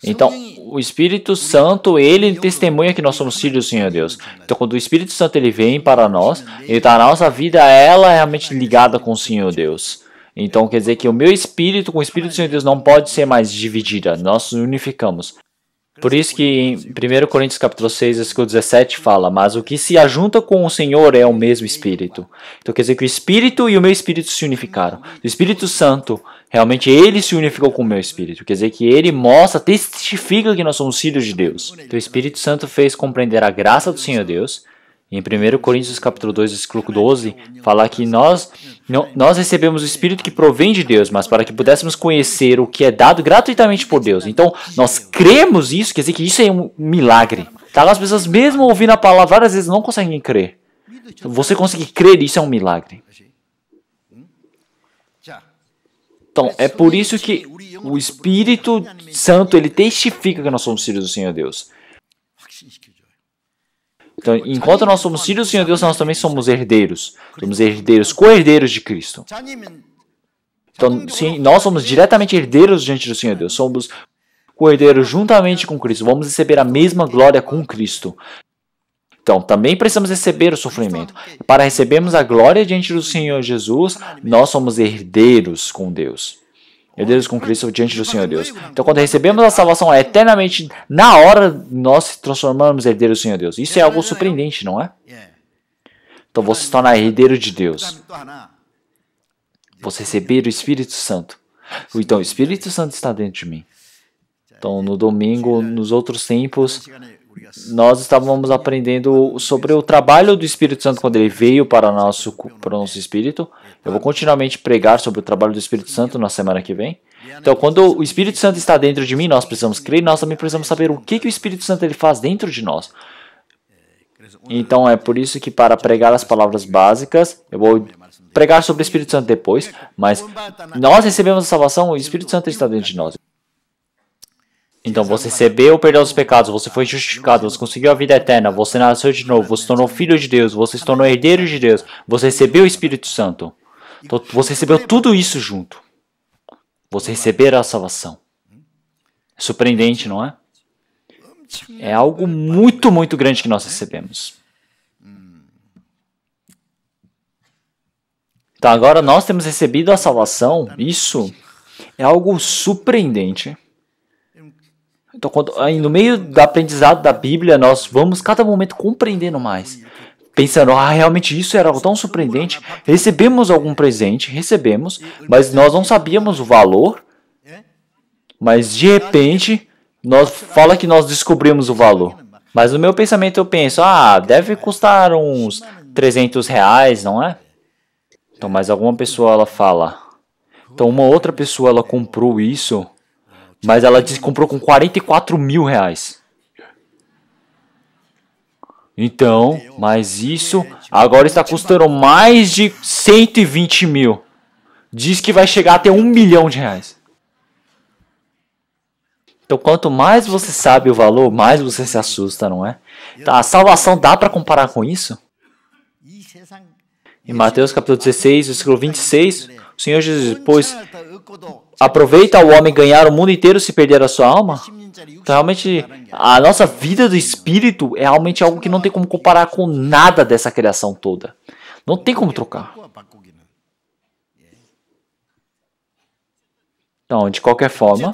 Então, o Espírito Santo, ele testemunha que nós somos filhos do Senhor Deus. Então, quando o Espírito Santo ele vem para nós, a nossa vida ela é realmente ligada com o Senhor Deus. Então, quer dizer que o meu espírito com o Espírito do Senhor Deus não pode ser mais dividida. Nós nos unificamos. Por isso que em 1 Coríntios capítulo 6, versículo 17 fala, mas o que se ajunta com o Senhor é o mesmo Espírito. Então quer dizer que o Espírito e o meu Espírito se unificaram. O Espírito Santo, realmente ele se unificou com o meu Espírito. Quer dizer que ele mostra, testifica que nós somos filhos de Deus. Então o Espírito Santo fez compreender a graça do Senhor Deus. Em 1 Coríntios capítulo 2, versículo 12, fala que nós recebemos o Espírito que provém de Deus, mas para que pudéssemos conhecer o que é dado gratuitamente por Deus. Então, nós cremos isso, quer dizer que isso é um milagre. Tá? As pessoas, mesmo ouvindo a palavra várias vezes, não conseguem crer. Então, você conseguir crer, isso é um milagre. Então, é por isso que o Espírito Santo, ele testifica que nós somos filhos do Senhor Deus. Então, enquanto nós somos filhos do Senhor Deus, nós também somos herdeiros. Somos herdeiros, co-herdeiros de Cristo. Então, sim, nós somos diretamente herdeiros diante do Senhor Deus. Somos co-herdeiros juntamente com Cristo. Vamos receber a mesma glória com Cristo. Então, também precisamos receber o sofrimento. Para recebermos a glória diante do Senhor Jesus, nós somos herdeiros com Deus. Herdeiros com Cristo diante do Senhor Deus. Então, quando recebemos a salvação eternamente, na hora nós se transformamos em herdeiros do Senhor Deus. Isso é algo surpreendente, não é? Então, você se torna herdeiro de Deus. Você receber o Espírito Santo. Então, o Espírito Santo está dentro de mim. Então, no domingo, nos outros tempos, nós estávamos aprendendo sobre o trabalho do Espírito Santo quando ele veio para o nosso espírito. Eu vou continuamente pregar sobre o trabalho do Espírito Santo na semana que vem. Então, quando o Espírito Santo está dentro de mim, nós precisamos crer, nós também precisamos saber o que o Espírito Santo ele faz dentro de nós. Então, é por isso que para pregar as palavras básicas, eu vou pregar sobre o Espírito Santo depois, mas nós recebemos a salvação, o Espírito Santo está dentro de nós. Então, você recebeu o perdão dos pecados, você foi justificado, você conseguiu a vida eterna, você nasceu de novo, você se tornou filho de Deus, você se tornou herdeiro de Deus, você recebeu o Espírito Santo. Então, você recebeu tudo isso junto. Você receber a salvação. É surpreendente, não é? É algo muito, muito grande que nós recebemos. Então, agora nós temos recebido a salvação, isso é algo surpreendente. Então, no meio do aprendizado da Bíblia, nós vamos cada momento compreendendo mais. Pensando, realmente isso era algo tão surpreendente. Recebemos algum presente, mas nós não sabíamos o valor. Mas de repente, fala que nós descobrimos o valor. Mas no meu pensamento eu penso, deve custar uns R$300, não é? Então, mas alguma pessoa ela fala. Então, uma outra pessoa ela comprou isso. Mas ela disse que comprou com R$44.000. Então, mas isso agora está custando mais de 120 mil. Diz que vai chegar até R$1 milhão. Então, quanto mais você sabe o valor, mais você se assusta, não é? Então, a salvação dá para comparar com isso? Em Mateus capítulo 16, versículo 26, o Senhor Jesus diz, pois aproveita o homem ganhar o mundo inteiro se perder a sua alma? Então, realmente, a nossa vida do Espírito é realmente algo que não tem como comparar com nada dessa criação toda. Não tem como trocar. Então, de qualquer forma,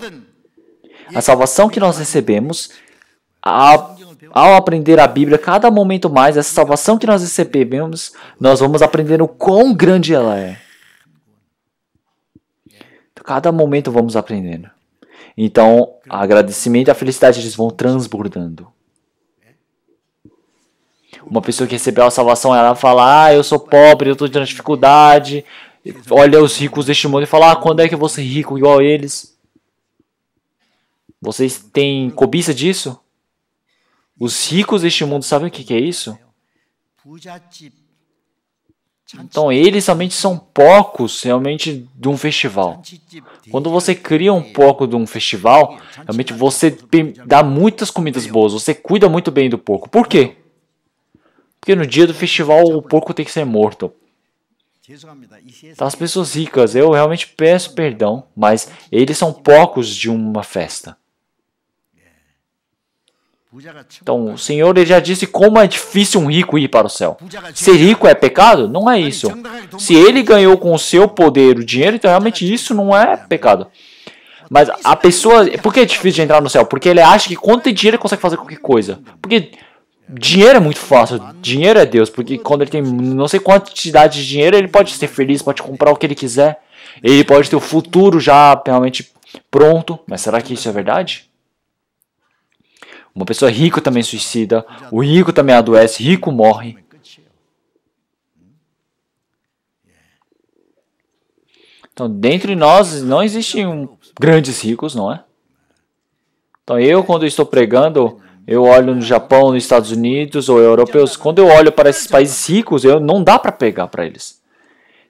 a salvação que nós recebemos, ao aprender a Bíblia, cada momento mais, essa salvação que nós recebemos, nós vamos aprendendo o quão grande ela é. Cada momento vamos aprendendo. Então, o agradecimento e a felicidade eles vão transbordando. Uma pessoa que recebeu a salvação, ela fala, eu sou pobre, eu estou tendo dificuldade. Olha os ricos deste mundo e fala, quando é que eu vou ser rico igual a eles? Vocês têm cobiça disso? Os ricos deste mundo sabem o que é isso? Então, eles somente são porcos realmente de um festival. Quando você cria um porco de um festival, realmente você dá muitas comidas boas, você cuida muito bem do porco. Por quê? Porque no dia do festival o porco tem que ser morto. Então, as pessoas ricas, eu realmente peço perdão, mas eles são porcos de uma festa. Então, o Senhor ele já disse como é difícil um rico ir para o céu. Ser rico é pecado? Não é isso. Se ele ganhou com o seu poder o dinheiro, então realmente isso não é pecado. Mas a pessoa... Por que é difícil de entrar no céu? Porque ele acha que quando tem dinheiro ele consegue fazer qualquer coisa. Porque dinheiro é muito fácil. Dinheiro é Deus. Porque quando ele tem não sei quantidade de dinheiro, ele pode ser feliz, pode comprar o que ele quiser. Ele pode ter o futuro já realmente pronto. Mas será que isso é verdade? Uma pessoa rica também suicida, o rico também adoece, rico morre. Então, dentre nós não existem grandes ricos, não é? Então, quando estou pregando, eu olho no Japão, nos Estados Unidos ou europeus. Quando eu olho para esses países ricos, não dá para pegar para eles.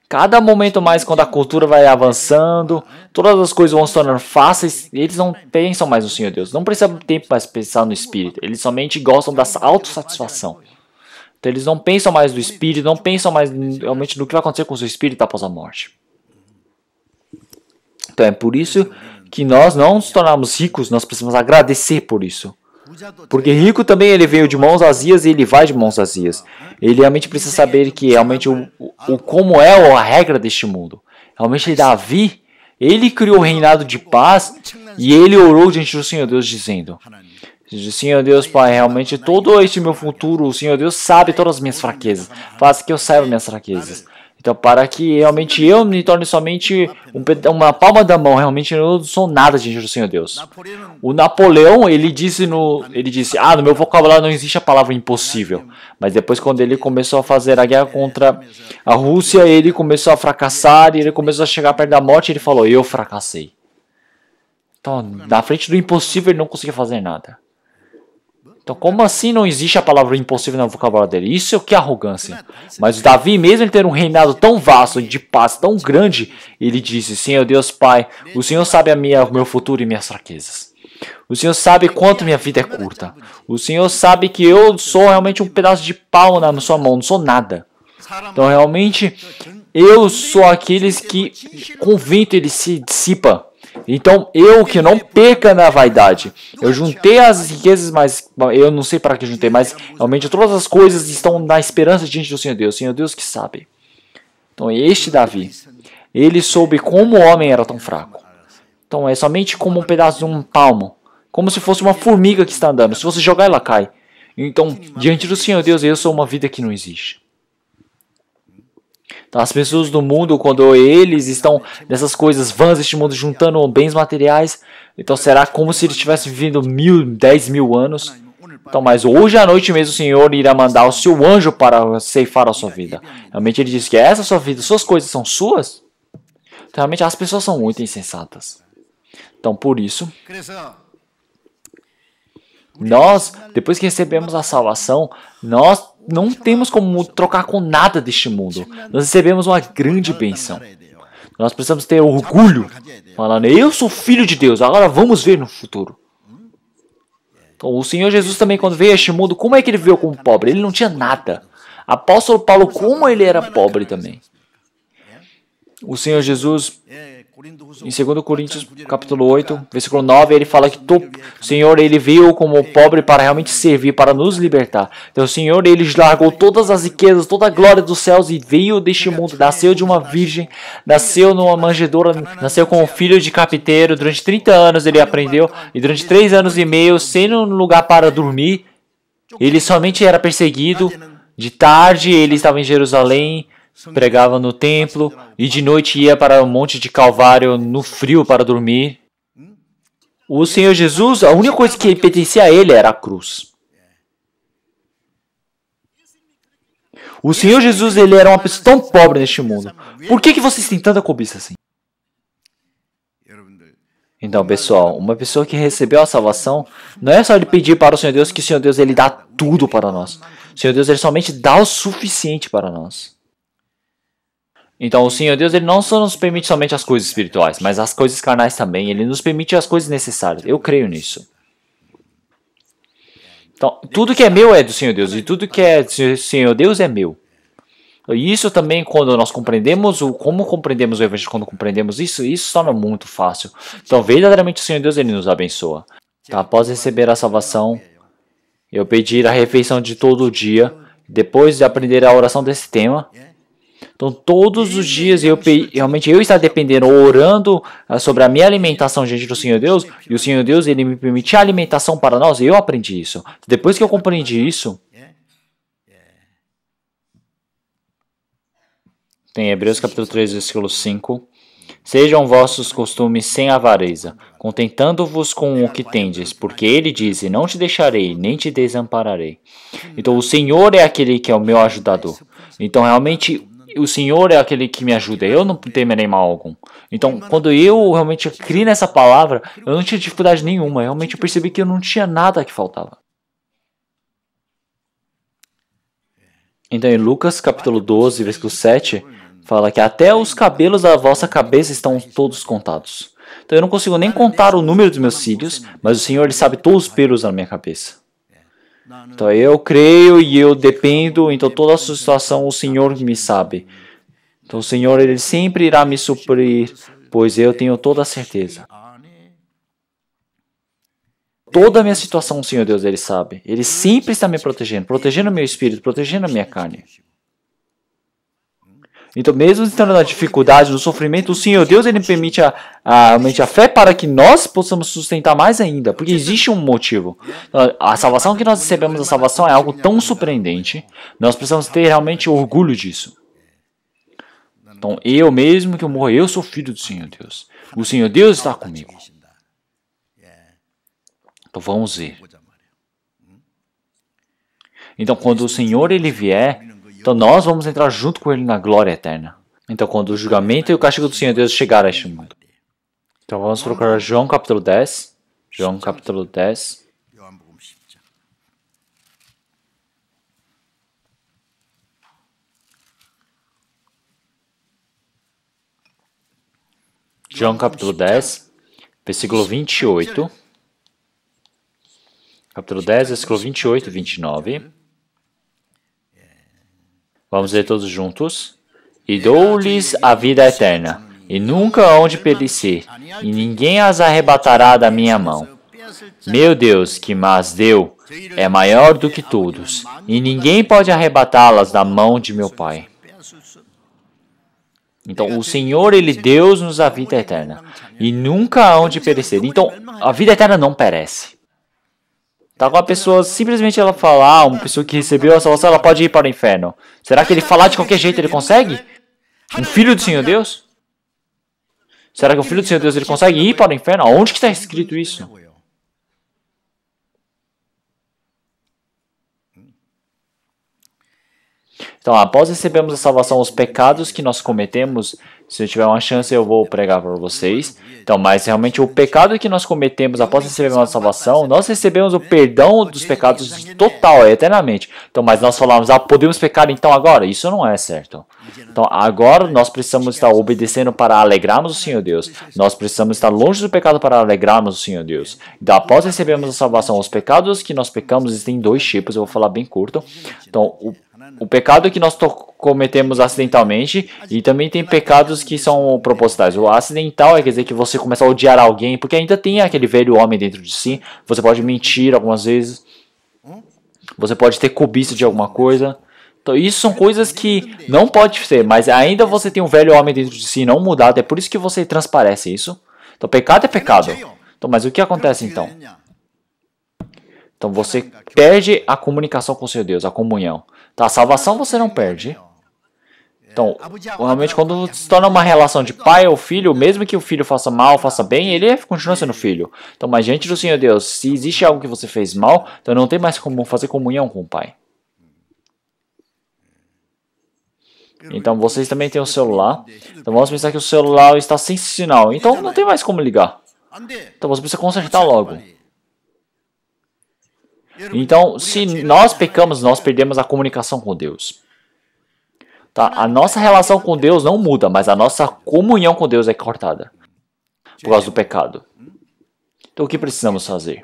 Cada momento mais, quando a cultura vai avançando, todas as coisas vão se tornando fáceis, eles não pensam mais no Senhor Deus. Não precisa tempo mais pensar no Espírito. Eles somente gostam da autossatisfação. Então eles não pensam mais no Espírito, não pensam mais realmente no que vai acontecer com o seu Espírito após a morte. Então é por isso que nós não nos tornamos ricos, nós precisamos agradecer por isso. Porque rico também ele veio de mãos vazias e ele vai de mãos vazias. Ele realmente precisa saber que realmente como é a regra deste mundo. Realmente Davi, ele criou o reinado de paz e ele orou diante do Senhor Deus dizendo: Senhor Deus, Pai, realmente todo este meu futuro, o Senhor Deus sabe todas as minhas fraquezas. Faça que eu saiba minhas fraquezas. Então, para que realmente eu me torne somente uma palma da mão, realmente eu não sou nada diante do Senhor Deus. O Napoleão, ele disse, no meu vocabulário não existe a palavra impossível. Mas depois, quando ele começou a fazer a guerra contra a Rússia, ele começou a fracassar, e ele começou a chegar perto da morte, e ele falou: eu fracassei. Então, na frente do impossível, ele não conseguia fazer nada. Então, como assim não existe a palavra impossível no vocabulário dele? Isso é o que é arrogância. Mas Davi, mesmo ele ter um reinado tão vasto, de paz tão grande, ele disse: Senhor Deus Pai, o Senhor sabe o meu futuro e minhas fraquezas. O Senhor sabe quanto minha vida é curta. O Senhor sabe que eu sou realmente um pedaço de pau na sua mão, não sou nada. Então, realmente, eu sou aqueles que, com o vento, ele se dissipa. Então, eu que não perca na vaidade. Eu juntei as riquezas, mas eu não sei para que juntei, mas realmente todas as coisas estão na esperança diante do Senhor Deus. Senhor Deus que sabe. Então, este Davi, ele soube como o homem era tão fraco. Então, é somente como um pedaço de um palmo. Como se fosse uma formiga que está andando. Se você jogar, ela cai. Então, diante do Senhor Deus, eu sou uma vida que não existe. Então, as pessoas do mundo, quando eles estão nessas coisas vãs deste mundo, juntando bens materiais, então será como se eles estivessem vivendo 10 mil anos. Então, mas hoje à noite mesmo o Senhor irá mandar o seu anjo para ceifar a sua vida. Realmente ele diz que essa sua vida, suas coisas são suas. Então, realmente as pessoas são muito insensatas. Então, por isso, nós, depois que recebemos a salvação, nós não temos como trocar com nada deste mundo. Nós recebemos uma grande bênção. Nós precisamos ter orgulho, falando: eu sou filho de Deus, agora vamos ver no futuro. Então, o Senhor Jesus também, quando veio a este mundo, como é que ele veio como pobre? Ele não tinha nada. Apóstolo Paulo, como ele era pobre também. O Senhor Jesus, em 2 Coríntios capítulo 8, versículo 9, ele fala que o Senhor ele veio como pobre para realmente servir, para nos libertar. Então o Senhor ele largou todas as riquezas, toda a glória dos céus e veio deste mundo. Nasceu de uma virgem, nasceu numa manjedoura, nasceu como filho de carpinteiro. Durante 30 anos ele aprendeu e durante 3 anos e meio, sem um lugar para dormir, ele somente era perseguido. De tarde ele estava em Jerusalém, pregava no templo e de noite ia para o monte de Calvário no frio para dormir. O Senhor Jesus, a única coisa que pertencia a ele era a cruz. O Senhor Jesus, ele era uma pessoa tão pobre neste mundo. Por que vocês têm tanta cobiça assim? Então, pessoal, uma pessoa que recebeu a salvação, não é só ele pedir para o Senhor Deus que o Senhor Deus ele dá tudo para nós. O Senhor Deus ele somente dá o suficiente para nós. Então, o Senhor Deus ele não só nos permite somente as coisas espirituais, mas as coisas carnais também. Ele nos permite as coisas necessárias. Eu creio nisso. Então, tudo que é meu é do Senhor Deus e tudo que é do Senhor Deus é meu. E isso também, quando nós compreendemos como compreendemos o Evangelho, quando compreendemos isso, isso torna muito fácil. Então, verdadeiramente, o Senhor Deus ele nos abençoa. Então, após receber a salvação, eu pedir a refeição de todo o dia, depois de aprender a oração desse tema. Então, todos os dias, realmente eu estar dependendo, orando sobre a minha alimentação diante do Senhor Deus, e o Senhor Deus ele me permite a alimentação para nós, e eu aprendi isso. Depois que eu compreendi isso, tem Hebreus capítulo 3, versículo 5. Sejam vossos costumes sem avareza, contentando-vos com o que tendes, porque ele diz, não te deixarei, nem te desampararei. Então o Senhor é aquele que é o meu ajudador. Então realmente o Senhor é aquele que me ajuda, eu não temerei mal algum. Então quando eu realmente criei nessa palavra, eu não tinha dificuldade nenhuma, eu realmente percebi que eu não tinha nada que faltava. Então em Lucas capítulo 12, versículo 7... fala que até os cabelos da vossa cabeça estão todos contados. Então eu não consigo nem contar o número dos meus cílios, mas o Senhor ele sabe todos os pelos na minha cabeça. Então eu creio e eu dependo, então toda a sua situação o Senhor me sabe. Então o Senhor ele sempre irá me suprir, pois eu tenho toda a certeza. Toda a minha situação o Senhor Deus ele sabe. Ele sempre está me protegendo, protegendo o meu espírito, protegendo a minha carne. Então, mesmo estando na dificuldade, no sofrimento, o Senhor Deus ele permite realmente a fé para que nós possamos sustentar mais ainda, porque existe um motivo. A salvação que nós recebemos, a salvação é algo tão surpreendente, nós precisamos ter realmente orgulho disso. Então, eu mesmo que eu morro, eu sou filho do Senhor Deus. O Senhor Deus está comigo. Então, vamos ver. Então, quando o Senhor ele vier, então nós vamos entrar junto com ele na glória eterna. Então quando o julgamento e o castigo do Senhor Deus chegar a este mundo. Então vamos procurar João capítulo 10. João capítulo 10. João capítulo 10, versículo 28. Capítulo 10, versículo 28 e 29. Vamos ler todos juntos. E dou-lhes a vida eterna, e nunca hão de perecer, e ninguém as arrebatará da minha mão. Meu Deus, que mas deu, é maior do que todos, e ninguém pode arrebatá-las da mão de meu Pai. Então, o Senhor, Ele deu-nos a vida eterna, e nunca hão de perecer. Então, a vida eterna não perece. Tá com a pessoa, simplesmente ela falar, uma pessoa que recebeu a salvação, ela pode ir para o inferno. Será que ele falar de qualquer jeito ele consegue? Um filho do Senhor Deus? Será que o filho do Senhor Deus ele consegue ir para o inferno? Onde que está escrito isso? Então, após recebermos a salvação, os pecados que nós cometemos, se eu tiver uma chance eu vou pregar para vocês. Então, mas realmente o pecado que nós cometemos após recebermos a salvação, nós recebemos o perdão dos pecados total, eternamente. Então, mas nós falamos, podemos pecar então agora? Isso não é certo. Então, agora nós precisamos estar obedecendo para alegrarmos o Senhor Deus. Nós precisamos estar longe do pecado para alegrarmos o Senhor Deus. Então, após recebermos a salvação, os pecados que nós pecamos existem dois tipos, eu vou falar bem curto. Então, o pecado que nós cometemos acidentalmente e também tem pecados que são propositais. O acidental quer dizer que você começa a odiar alguém porque ainda tem aquele velho homem dentro de si. Você pode mentir algumas vezes. Você pode ter cobiça de alguma coisa. Então isso são coisas que não pode ser, mas ainda você tem um velho homem dentro de si não mudado. É por isso que você transparece isso. Então pecado é pecado. Então, mas o que acontece então? Então você perde a comunicação com o seu Deus, a comunhão. Tá, a salvação você não perde. Então, realmente quando se torna uma relação de pai ou filho, mesmo que o filho faça mal, faça bem, ele continua sendo filho. Então, mas diante do Senhor Deus, se existe algo que você fez mal, então não tem mais como fazer comunhão com o pai. Então, vocês também têm o celular. Então, vamos pensar que o celular está sem sinal. Então, não tem mais como ligar. Então você precisa consertar logo. Então, se nós pecamos, nós perdemos a comunicação com Deus. Tá? A nossa relação com Deus não muda, mas a nossa comunhão com Deus é cortada por causa do pecado. Então, o que precisamos fazer?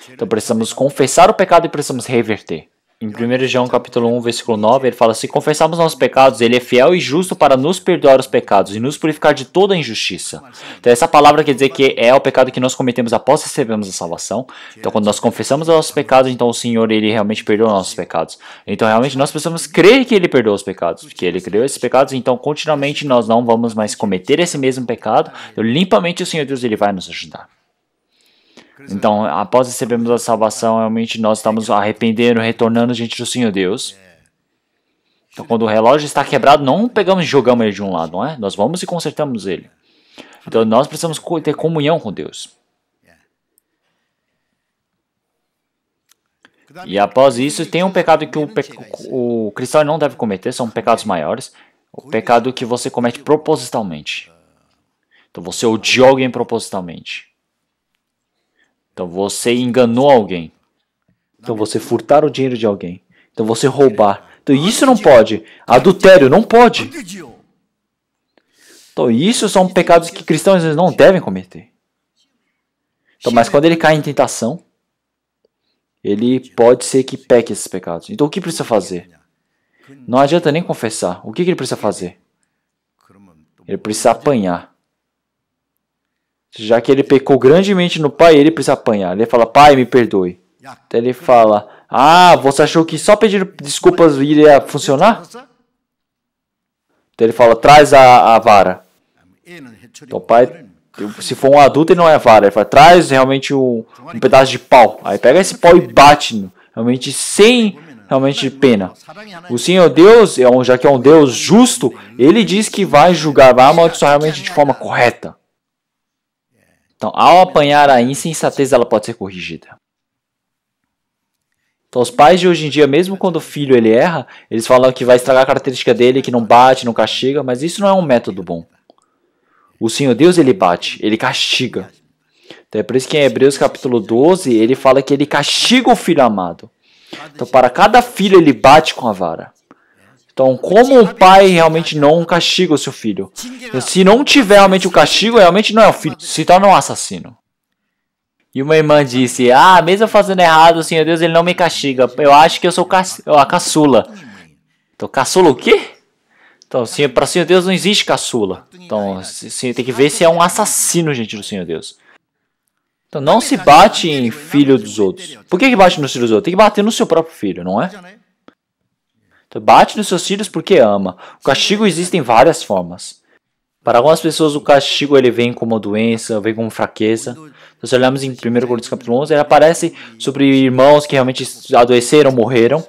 Então, precisamos confessar o pecado e precisamos reverter. Em 1 João capítulo 1, versículo 9, ele fala: se confessarmos nossos pecados, ele é fiel e justo para nos perdoar os pecados e nos purificar de toda a injustiça. Então, essa palavra quer dizer que é o pecado que nós cometemos após recebermos a salvação. Então, quando nós confessamos os nossos pecados, então o Senhor, ele realmente perdoa os nossos pecados. Então, realmente, nós precisamos crer que ele perdoa os pecados, porque ele criou esses pecados, então, continuamente, nós não vamos mais cometer esse mesmo pecado. Então, limpamente, o Senhor Deus, ele vai nos ajudar. Então, após recebermos a salvação, realmente nós estamos arrependendo, retornando diante do Senhor Deus. Então, quando o relógio está quebrado, não pegamos e jogamos ele de um lado, não é? Nós vamos e consertamos ele. Então, nós precisamos ter comunhão com Deus. E após isso, tem um pecado que o cristão não deve cometer, são pecados maiores. O pecado que você comete propositalmente. Então, você odiou alguém propositalmente. Então você enganou alguém. Então você furtar o dinheiro de alguém. Então você roubar. Então isso não pode. Adultério não pode. Então isso são pecados que cristãos não devem cometer. Então, mas quando ele cai em tentação, ele pode ser que peque esses pecados. Então o que precisa fazer? Não adianta nem confessar. O que ele precisa fazer? Ele precisa apanhar. Já que ele pecou grandemente no pai, ele precisa apanhar. Ele fala: pai, me perdoe. Então ele fala: ah, você achou que só pedir desculpas iria funcionar? Então ele fala: traz a vara. Então o pai, se for um adulto, ele não é vara. Ele fala: traz realmente um pedaço de pau. Aí pega esse pau e bate, realmente sem realmente pena. O Senhor Deus, já que é um Deus justo, ele diz que vai julgar, vai amaldiçoar realmente de forma correta. Então, ao apanhar a insensatez, ela pode ser corrigida. Então, os pais de hoje em dia, mesmo quando o filho ele erra, eles falam que vai estragar a característica dele, que não bate, não castiga, mas isso não é um método bom. O Senhor Deus, ele bate, ele castiga. Então, é por isso que em Hebreus capítulo 12, ele fala que ele castiga o filho amado. Então, para cada filho, ele bate com a vara. Então, como o pai realmente não castiga o seu filho? Se não tiver realmente o castigo, realmente não é o filho. Se torna um assassino. E uma irmã disse: ah, mesmo fazendo errado, o Senhor Deus, ele não me castiga. Eu acho que eu sou a caçula. Então, caçula o quê? Então, para o Senhor Deus não existe caçula. Então, tem que ver se é um assassino, gente, do Senhor Deus. Então, não se bate em filho dos outros. Por que bate nos filhos dos outros? Tem que bater no seu próprio filho, não é? Bate nos seus filhos porque ama. O castigo existe em várias formas. Para algumas pessoas o castigo ele vem como doença, vem como fraqueza. Então, se olharmos em 1 Coríntios capítulo 11, ele aparece sobre irmãos que realmente adoeceram, morreram.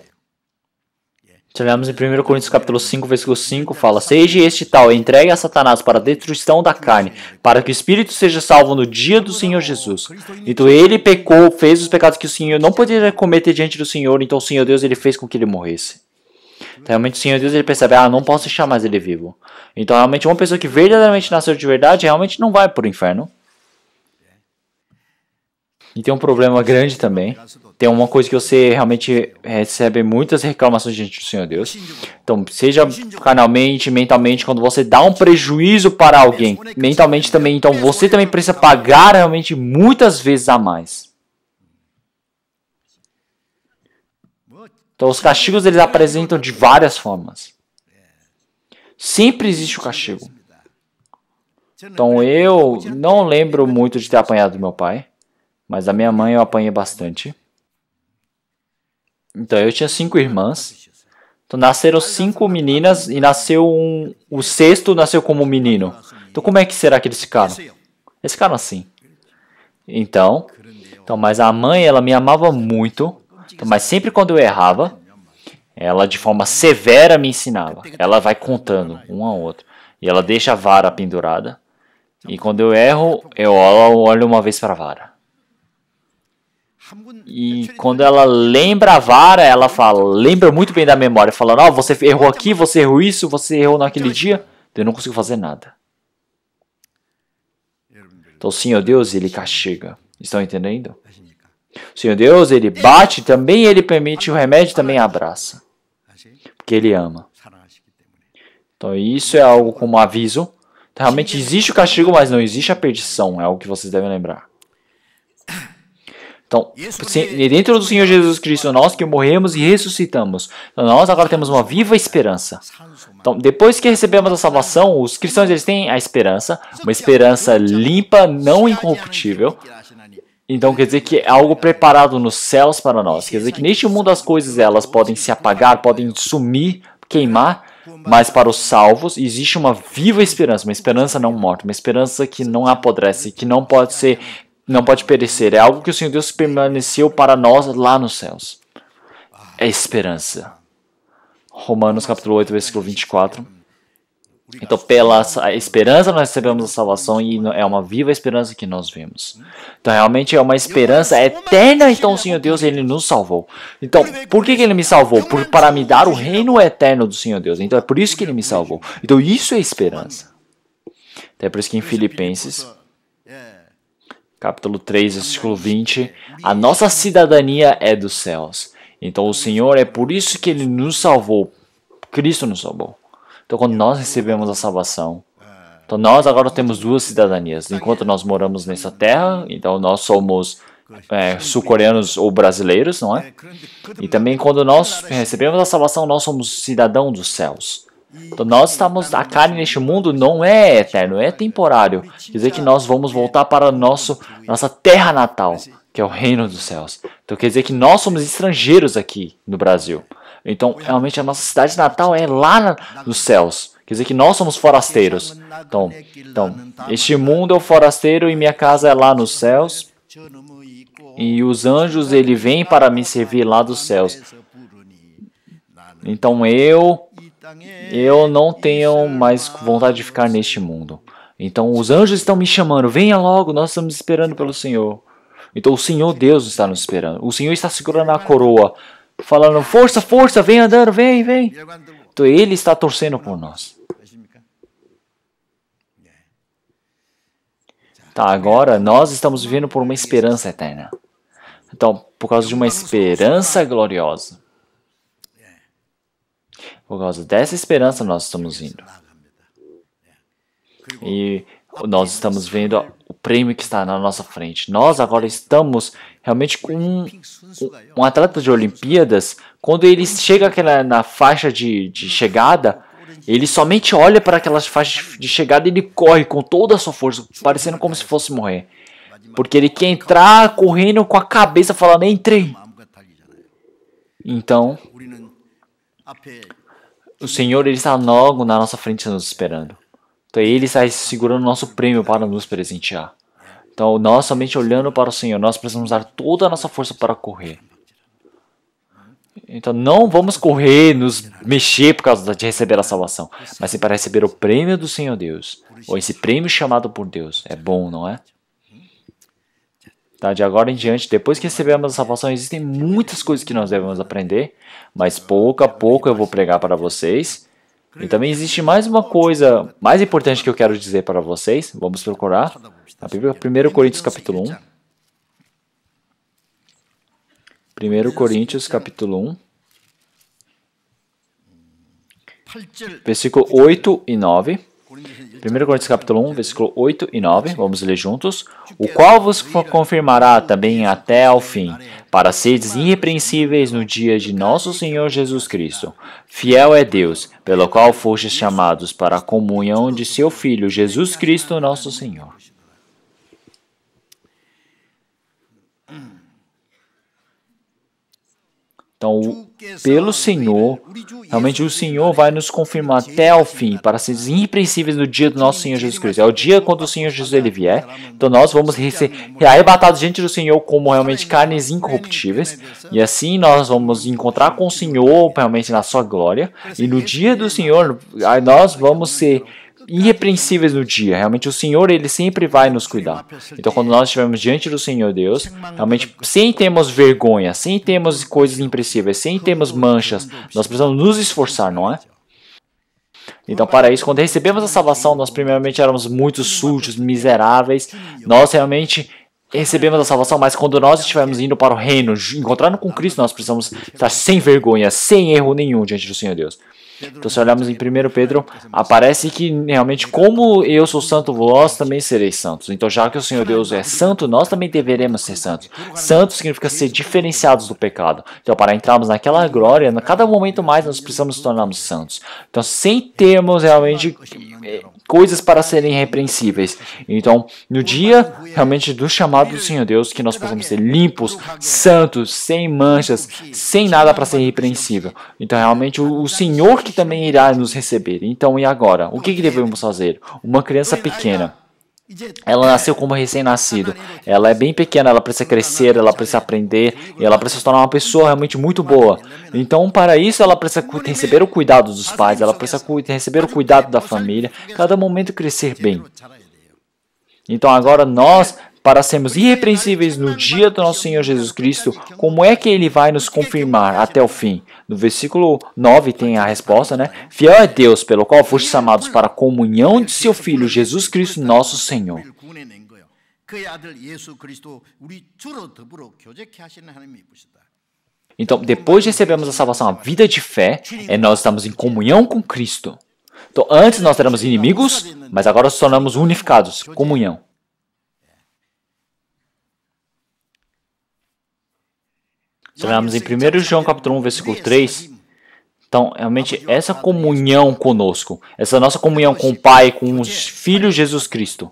Se olharmos em 1 Coríntios capítulo 5, versículo 5, fala: seja este tal, entregue a Satanás para a destruição da carne, para que o espírito seja salvo no dia do Senhor Jesus. Então ele pecou, fez os pecados que o Senhor não poderia cometer diante do Senhor, então o Senhor Deus ele fez com que ele morresse. Então, realmente o Senhor Deus ele percebe: ah, não posso deixar mais ele vivo. Então realmente uma pessoa que verdadeiramente nasceu de verdade realmente não vai para o inferno. E tem um problema grande também. Tem uma coisa que você realmente recebe muitas reclamações diante do Senhor Deus. Então, seja carnalmente, mentalmente, quando você dá um prejuízo para alguém, mentalmente também, então você também precisa pagar realmente muitas vezes a mais. Então, os castigos eles apresentam de várias formas. Sempre existe o castigo. Então, eu não lembro muito de ter apanhado do meu pai, mas da minha mãe eu apanhei bastante. Então, eu tinha 5 irmãs. Então, nasceram 5 meninas e nasceu o sexto nasceu como menino. Então, como é que será que eles ficaram? Eles ficaram assim. Então, mas a mãe, ela me amava muito. Então, mas sempre quando eu errava, ela de forma severa me ensinava. Ela vai contando um ao outro. E ela deixa a vara pendurada. E quando eu erro, eu olho uma vez para a vara. E quando ela lembra a vara, ela fala, lembra muito bem da memória, falando: ó, você errou aqui, você errou isso, você errou naquele dia. Eu não consigo fazer nada. Então o Senhor Deus, Ele castiga. Estão entendendo? O Senhor Deus, Ele bate, também Ele permite, o remédio também abraça. Porque Ele ama. Então isso é algo como aviso. Então, realmente existe o castigo, mas não existe a perdição. É algo que vocês devem lembrar. Então, dentro do Senhor Jesus Cristo, nós que morremos e ressuscitamos, então nós agora temos uma viva esperança. Então, depois que recebemos a salvação, os cristãos eles têm a esperança, uma esperança limpa, não incorruptível. Então, quer dizer que é algo preparado nos céus para nós. Quer dizer que neste mundo as coisas elas podem se apagar, podem sumir, queimar, mas para os salvos existe uma viva esperança, uma esperança não morta, uma esperança que não apodrece, que não pode perecer. É algo que o Senhor Deus permaneceu para nós lá nos céus. É esperança. Romanos capítulo 8, versículo 24. Então, pela esperança nós recebemos a salvação e é uma viva esperança que nós vemos. Então, realmente é uma esperança eterna. Então, o Senhor Deus, Ele nos salvou. Então, por que Ele me salvou? Para me dar o reino eterno do Senhor Deus. Então, é por isso que Ele me salvou. Então, isso é esperança. Então, é por isso que em Filipenses capítulo 3, versículo 20, a nossa cidadania é dos céus. Então o Senhor, é por isso que Ele nos salvou. Cristo nos salvou. Então quando nós recebemos a salvação, então nós agora temos duas cidadanias. Enquanto nós moramos nessa terra, então nós somos sul-coreanos ou brasileiros, não é? E também quando nós recebemos a salvação, nós somos cidadãos dos céus. Então nós estamos, a carne neste mundo não é eterno, é temporário. Quer dizer que nós vamos voltar para nossa terra natal, que é o reino dos céus. Então quer dizer que nós somos estrangeiros aqui no Brasil. Então realmente a nossa cidade natal é lá nos céus. Quer dizer que nós somos forasteiros. Então este mundo é o forasteiro e minha casa é lá nos céus. E os anjos, ele vêm para me servir lá dos céus. Então eu não tenho mais vontade de ficar neste mundo. Então os anjos estão me chamando, venha logo, nós estamos esperando pelo Senhor. Então o Senhor Deus está nos esperando. O Senhor está segurando a coroa, falando, força, força, vem andando, vem, vem. Então Ele está torcendo por nós. Tá, agora nós estamos vivendo por uma esperança eterna. Então, por causa de uma esperança gloriosa. Por causa dessa esperança nós estamos indo. E nós estamos vendo o prêmio que está na nossa frente. Nós agora estamos realmente com um atleta de Olimpíadas. Quando ele chega na faixa de chegada, ele somente olha para aquela faixa de chegada e ele corre com toda a sua força, parecendo como se fosse morrer. Porque ele quer entrar correndo com a cabeça falando, entrei. Então, o Senhor, Ele está logo na nossa frente nos esperando. Então Ele está segurando o nosso prêmio para nos presentear. Então nós somente olhando para o Senhor, nós precisamos dar toda a nossa força para correr. Então não vamos correr, nos mexer por causa de receber a salvação, mas sim para receber o prêmio do Senhor Deus. Ou esse prêmio chamado por Deus. É bom, não é? Tá, de agora em diante, depois que recebemos a salvação, existem muitas coisas que nós devemos aprender, mas pouco a pouco eu vou pregar para vocês. E também existe mais uma coisa mais importante que eu quero dizer para vocês. Vamos procurar a Bíblia, 1 Coríntios capítulo 1. 1 Coríntios capítulo 1, versículo 8 e 9. 1 Coríntios capítulo 1, versículo 8 e 9, vamos ler juntos. O qual vos confirmará também até ao fim, para seres irrepreensíveis no dia de nosso Senhor Jesus Cristo. Fiel é Deus, pelo qual fostes chamados para a comunhão de seu Filho, Jesus Cristo nosso Senhor. Então, pelo Senhor, realmente o Senhor vai nos confirmar até ao fim, para ser irrepreensíveis no dia do nosso Senhor Jesus Cristo. É o dia quando o Senhor Jesus ele vier. Então nós vamos ser arrebatados diante do Senhor como realmente carnes incorruptíveis. E assim nós vamos encontrar com o Senhor realmente na sua glória. E no dia do Senhor, nós vamos ser irrepreensíveis no dia. Realmente o Senhor, Ele sempre vai nos cuidar. Então quando nós estivermos diante do Senhor Deus, realmente sem termos vergonha, sem termos coisas impressíveis, sem termos manchas, nós precisamos nos esforçar, não é? Então, para isso, quando recebemos a salvação, nós primeiramente éramos muito sujos, miseráveis. Nós realmente recebemos a salvação, mas quando nós estivermos indo para o reino, encontrando com Cristo, nós precisamos estar sem vergonha, sem erro nenhum diante do Senhor Deus. Então, se olharmos em 1 Pedro, aparece que realmente, como eu sou santo, vós também sereis santos. Então, já que o Senhor Deus é santo, nós também deveremos ser santos. Santo significa ser diferenciados do pecado. Então, para entrarmos naquela glória, a cada momento mais nós precisamos nos tornarmos santos. Então, sem termos realmente coisas para serem irrepreensíveis. Então, no dia realmente do chamado do Senhor Deus, que nós possamos ser limpos, santos, sem manchas, sem nada para ser irrepreensível. Então, realmente, o Senhor que também irá nos receber. Então, e agora? O que devemos fazer? Uma criança pequena, ela nasceu como recém-nascido. Ela é bem pequena, ela precisa crescer, ela precisa aprender, e ela precisa se tornar uma pessoa realmente muito boa. Então, para isso, ela precisa receber o cuidado dos pais, ela precisa receber o cuidado da família, cada momento crescer bem. Então, agora nós, para sermos irrepreensíveis no dia do nosso Senhor Jesus Cristo, como é que Ele vai nos confirmar até o fim? No versículo 9 tem a resposta, né? Fiel é Deus, pelo qual fostes chamados para a comunhão de seu Filho, Jesus Cristo, nosso Senhor. Então, depois de recebermos a salvação, a vida de fé, nós estamos em comunhão com Cristo. Então, antes nós éramos inimigos, mas agora nos tornamos unificados, comunhão. Se olharmos em 1 João capítulo 1, versículo 3, então, realmente, essa comunhão conosco, essa nossa comunhão com o Pai, com os filhos de Jesus Cristo.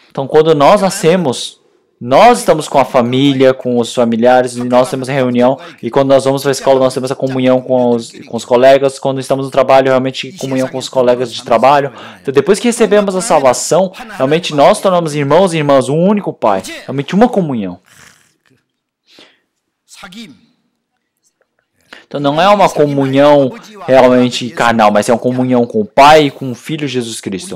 Então, quando nós nascemos, nós estamos com a família, com os familiares, e nós temos a reunião, e quando nós vamos para a escola, nós temos a comunhão com os colegas, quando estamos no trabalho, realmente comunhão com os colegas de trabalho. Então, depois que recebemos a salvação, realmente nós tornamos irmãos e irmãs, um único Pai, realmente uma comunhão. Então não é uma comunhão realmente carnal, mas é uma comunhão com o Pai e com o Filho Jesus Cristo.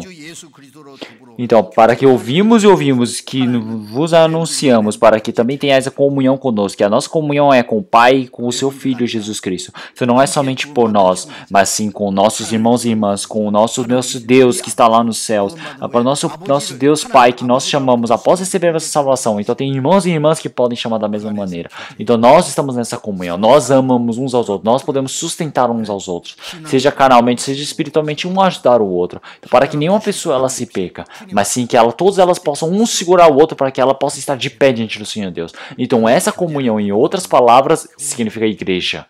Então, para que ouvimos e ouvimos, que vos anunciamos, para que também tenhais a comunhão conosco, que a nossa comunhão é com o Pai e com o seu Filho Jesus Cristo. Então não é somente por nós, mas sim com nossos irmãos e irmãs, com o nosso Deus que está lá nos céus, para o nosso Deus Pai que nós chamamos após receber essa salvação. Então tem irmãos e irmãs que podem chamar da mesma maneira. Então nós estamos nessa comunhão, nós amamos uns aos outros, nós podemos sustentar uns aos outros, seja carnalmente, seja espiritualmente, um ajudar o outro, então, para que nenhuma pessoa ela se perca, mas sim que todas elas possam um segurar o outro para que ela possa estar de pé diante do Senhor Deus. Então essa comunhão, em outras palavras, significa igreja.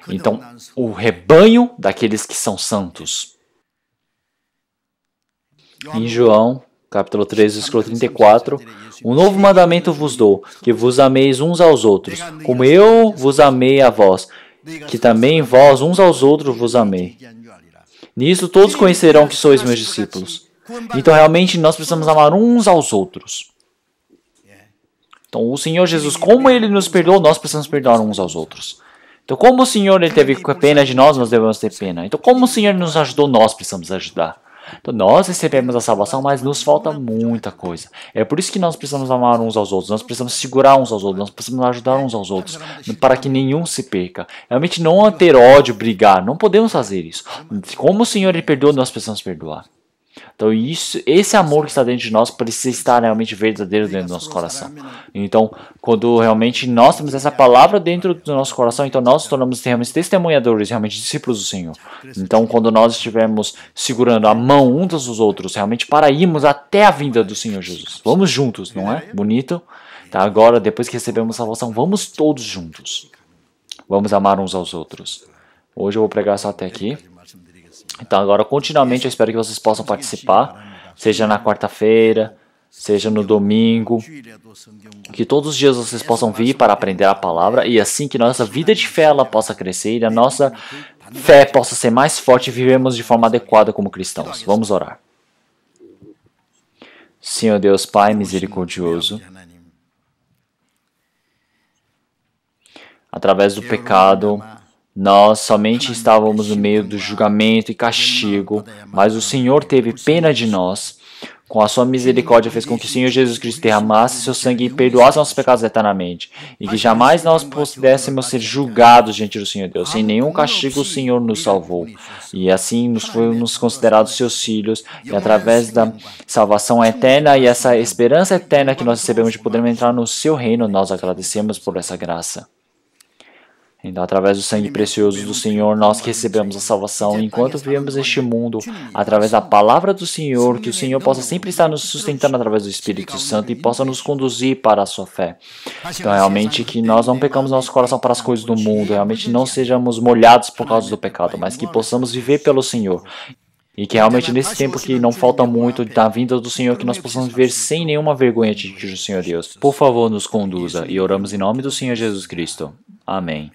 Então o rebanho daqueles que são santos. Em João, capítulo 3, versículo 34, um novo mandamento vos dou, que vos ameis uns aos outros, como eu vos amei a vós, que também vós uns aos outros vos amei. Nisso todos conhecerão que sois meus discípulos. Então, realmente, nós precisamos amar uns aos outros. Então, o Senhor Jesus, como Ele nos perdoou, nós precisamos perdoar uns aos outros. Então, como o Senhor ele teve pena de nós, nós devemos ter pena. Então, como o Senhor nos ajudou, nós precisamos ajudar. Então, nós recebemos a salvação, mas nos falta muita coisa. É por isso que nós precisamos amar uns aos outros, nós precisamos segurar uns aos outros, nós precisamos ajudar uns aos outros, para que nenhum se perca. Realmente, não ter ódio, brigar, não podemos fazer isso. Como o Senhor ele perdoou, nós precisamos perdoar. Então esse amor que está dentro de nós precisa estar realmente verdadeiro dentro do nosso coração. Então, quando realmente nós temos essa palavra dentro do nosso coração, então nós nos tornamos realmente testemunhadores, realmente discípulos do Senhor. Então, quando nós estivermos segurando a mão uns dos outros, realmente para irmos até a vinda do Senhor Jesus. Vamos juntos, não é? Bonito? Tá, agora, depois que recebemos a salvação, vamos todos juntos. Vamos amar uns aos outros. Hoje eu vou pregar só até aqui. Então agora continuamente eu espero que vocês possam participar, seja na quarta-feira, seja no domingo, que todos os dias vocês possam vir para aprender a palavra e assim que nossa vida de fé ela possa crescer e a nossa fé possa ser mais forte e vivemos de forma adequada como cristãos. Vamos orar. Senhor Deus Pai misericordioso, através do pecado, nós somente estávamos no meio do julgamento e castigo, mas o Senhor teve pena de nós, com a sua misericórdia, fez com que o Senhor Jesus Cristo derramasse seu sangue e perdoasse nossos pecados eternamente. E que jamais nós pudéssemos ser julgados diante do Senhor Deus. Sem nenhum castigo o Senhor nos salvou. E assim nos fomos considerados seus filhos. E através da salvação eterna e essa esperança eterna que nós recebemos de podermos entrar no seu reino, nós agradecemos por essa graça. Então, através do sangue precioso do Senhor, nós que recebemos a salvação, enquanto vivemos este mundo, através da palavra do Senhor, que o Senhor possa sempre estar nos sustentando através do Espírito Santo e possa nos conduzir para a sua fé. Então, realmente, que nós não pecamos nosso coração para as coisas do mundo, realmente não sejamos molhados por causa do pecado, mas que possamos viver pelo Senhor. E que realmente nesse tempo que não falta muito da vinda do Senhor, que nós possamos viver sem nenhuma vergonha diante do Senhor Deus. Por favor, nos conduza e oramos em nome do Senhor Jesus Cristo. Amém.